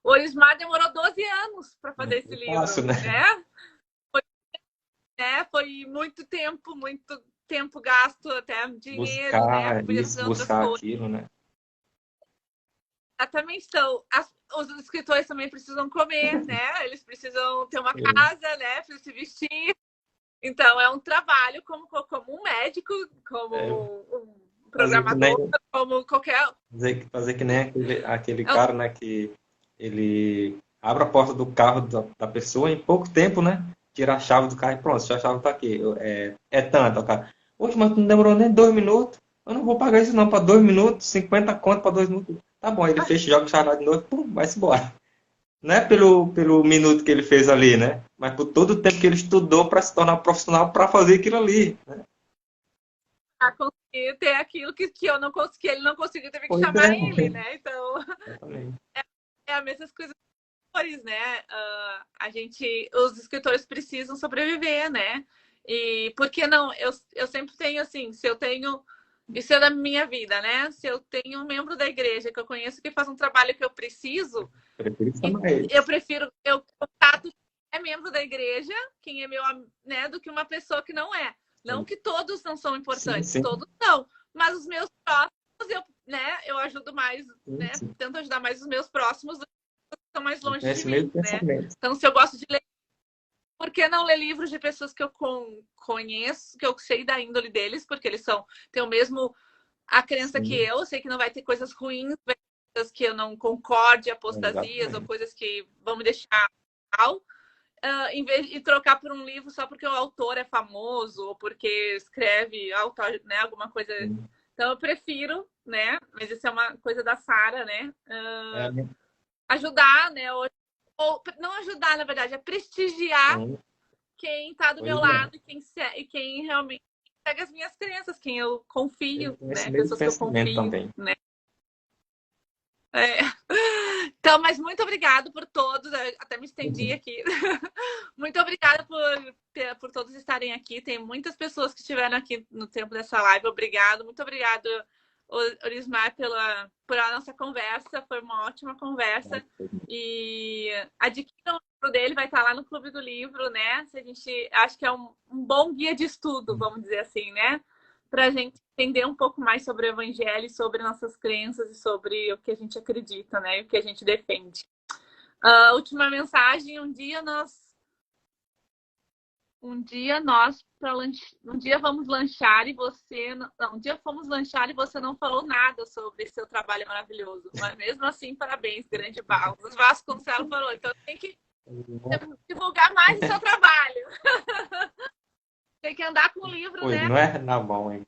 O Orismar demorou 12 anos para fazer esse livro, fácil, né? Foi muito tempo gasto, até dinheiro, né? Buscar Podia isso, fazer outras buscar coisas. aquilo, né? Exatamente. Então, os escritores também precisam comer, né? Eles precisam ter uma casa, né? Precisam se vestir. Então, é um trabalho como um médico, como um programador, como qualquer... Fazer que nem aquele cara, né? Que ele abre a porta do carro da pessoa em pouco tempo, né? Tira a chave do carro e pronto, a chave tá aqui. É tanto, o cara. Poxa, mas não demorou nem 2 minutos. Eu não vou pagar isso não, para 2 minutos, 50 conto para 2 minutos. Tá bom, ele fecha, joga o chave lá de novo, pum, vai-se embora. Não é pelo minuto que ele fez ali, né? Mas por todo o tempo que ele estudou para se tornar profissional para fazer aquilo ali, né? Para conseguir ter aquilo que eu não consegui, ele não conseguiu, teve que Pois chamar é. ele, né? Então, Exatamente. é a mesma coisa dos escritores, né? Os escritores precisam sobreviver, né? E por que não? Eu sempre tenho assim, se eu tenho... Isso é da minha vida, né? Se eu tenho um membro da igreja que eu conheço que faz um trabalho que eu preciso, eu contato quem é membro da igreja, quem é meu, né, do que uma pessoa que não é. Não que todos não são importantes, sim. todos não. Mas os meus próximos, eu ajudo mais, né? Tento ajudar mais os meus próximos do que estão mais longe de mim, né? Então, se eu gosto de ler, por que não ler livros de pessoas que eu conheço, que eu sei da índole deles, porque eles têm o mesmo a crença que eu sei que não vai ter coisas ruins, coisas que eu não concorde, apostasias ou coisas que vão me deixar mal, em vez de trocar por um livro só porque o autor é famoso ou porque escreve né, alguma coisa. Então eu prefiro, né? Mas isso é uma coisa da Sara, né? Ajudar, né? Ou não ajudar, na verdade, é prestigiar quem está do meu lado e quem realmente segue as minhas crenças, quem eu confio, né? Pessoas que eu confio também, né? Então, mas muito obrigado por todos. Eu até me estendi aqui. Muito obrigada por todos estarem aqui. Tem muitas pessoas que estiveram aqui no tempo dessa live. Obrigado. Muito obrigado, Orismar, pela nossa conversa. Foi uma ótima conversa. E adquiram o livro dele, vai estar lá no Clube do Livro, né? Acho que é um bom guia de estudo, vamos dizer assim, né? Para a gente entender um pouco mais sobre o Evangelho, sobre nossas crenças e sobre o que a gente acredita, né? E o que a gente defende. Última mensagem: um dia vamos lanchar e você não, um dia fomos lanchar e você não falou nada sobre seu trabalho maravilhoso, mas mesmo assim, parabéns, grande Barros. O Vasconcelos falou, então tem que divulgar mais o seu trabalho. Tem que andar com o livro, pois, né? Não é? Tá bom, hein?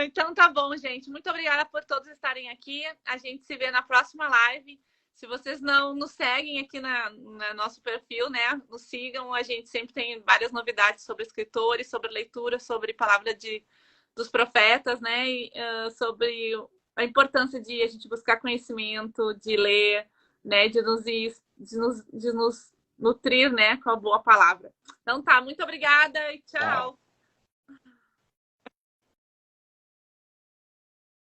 Então tá bom, gente. Muito obrigada por todos estarem aqui. A gente se vê na próxima live. Se vocês não nos seguem aqui no nosso perfil, né? Nos sigam. A gente sempre tem várias novidades sobre escritores, sobre leitura, sobre palavra dos profetas, né? E, sobre a importância de a gente buscar conhecimento, de ler, né? De nos nutrir, né? Com a boa palavra. Então tá, muito obrigada e tchau.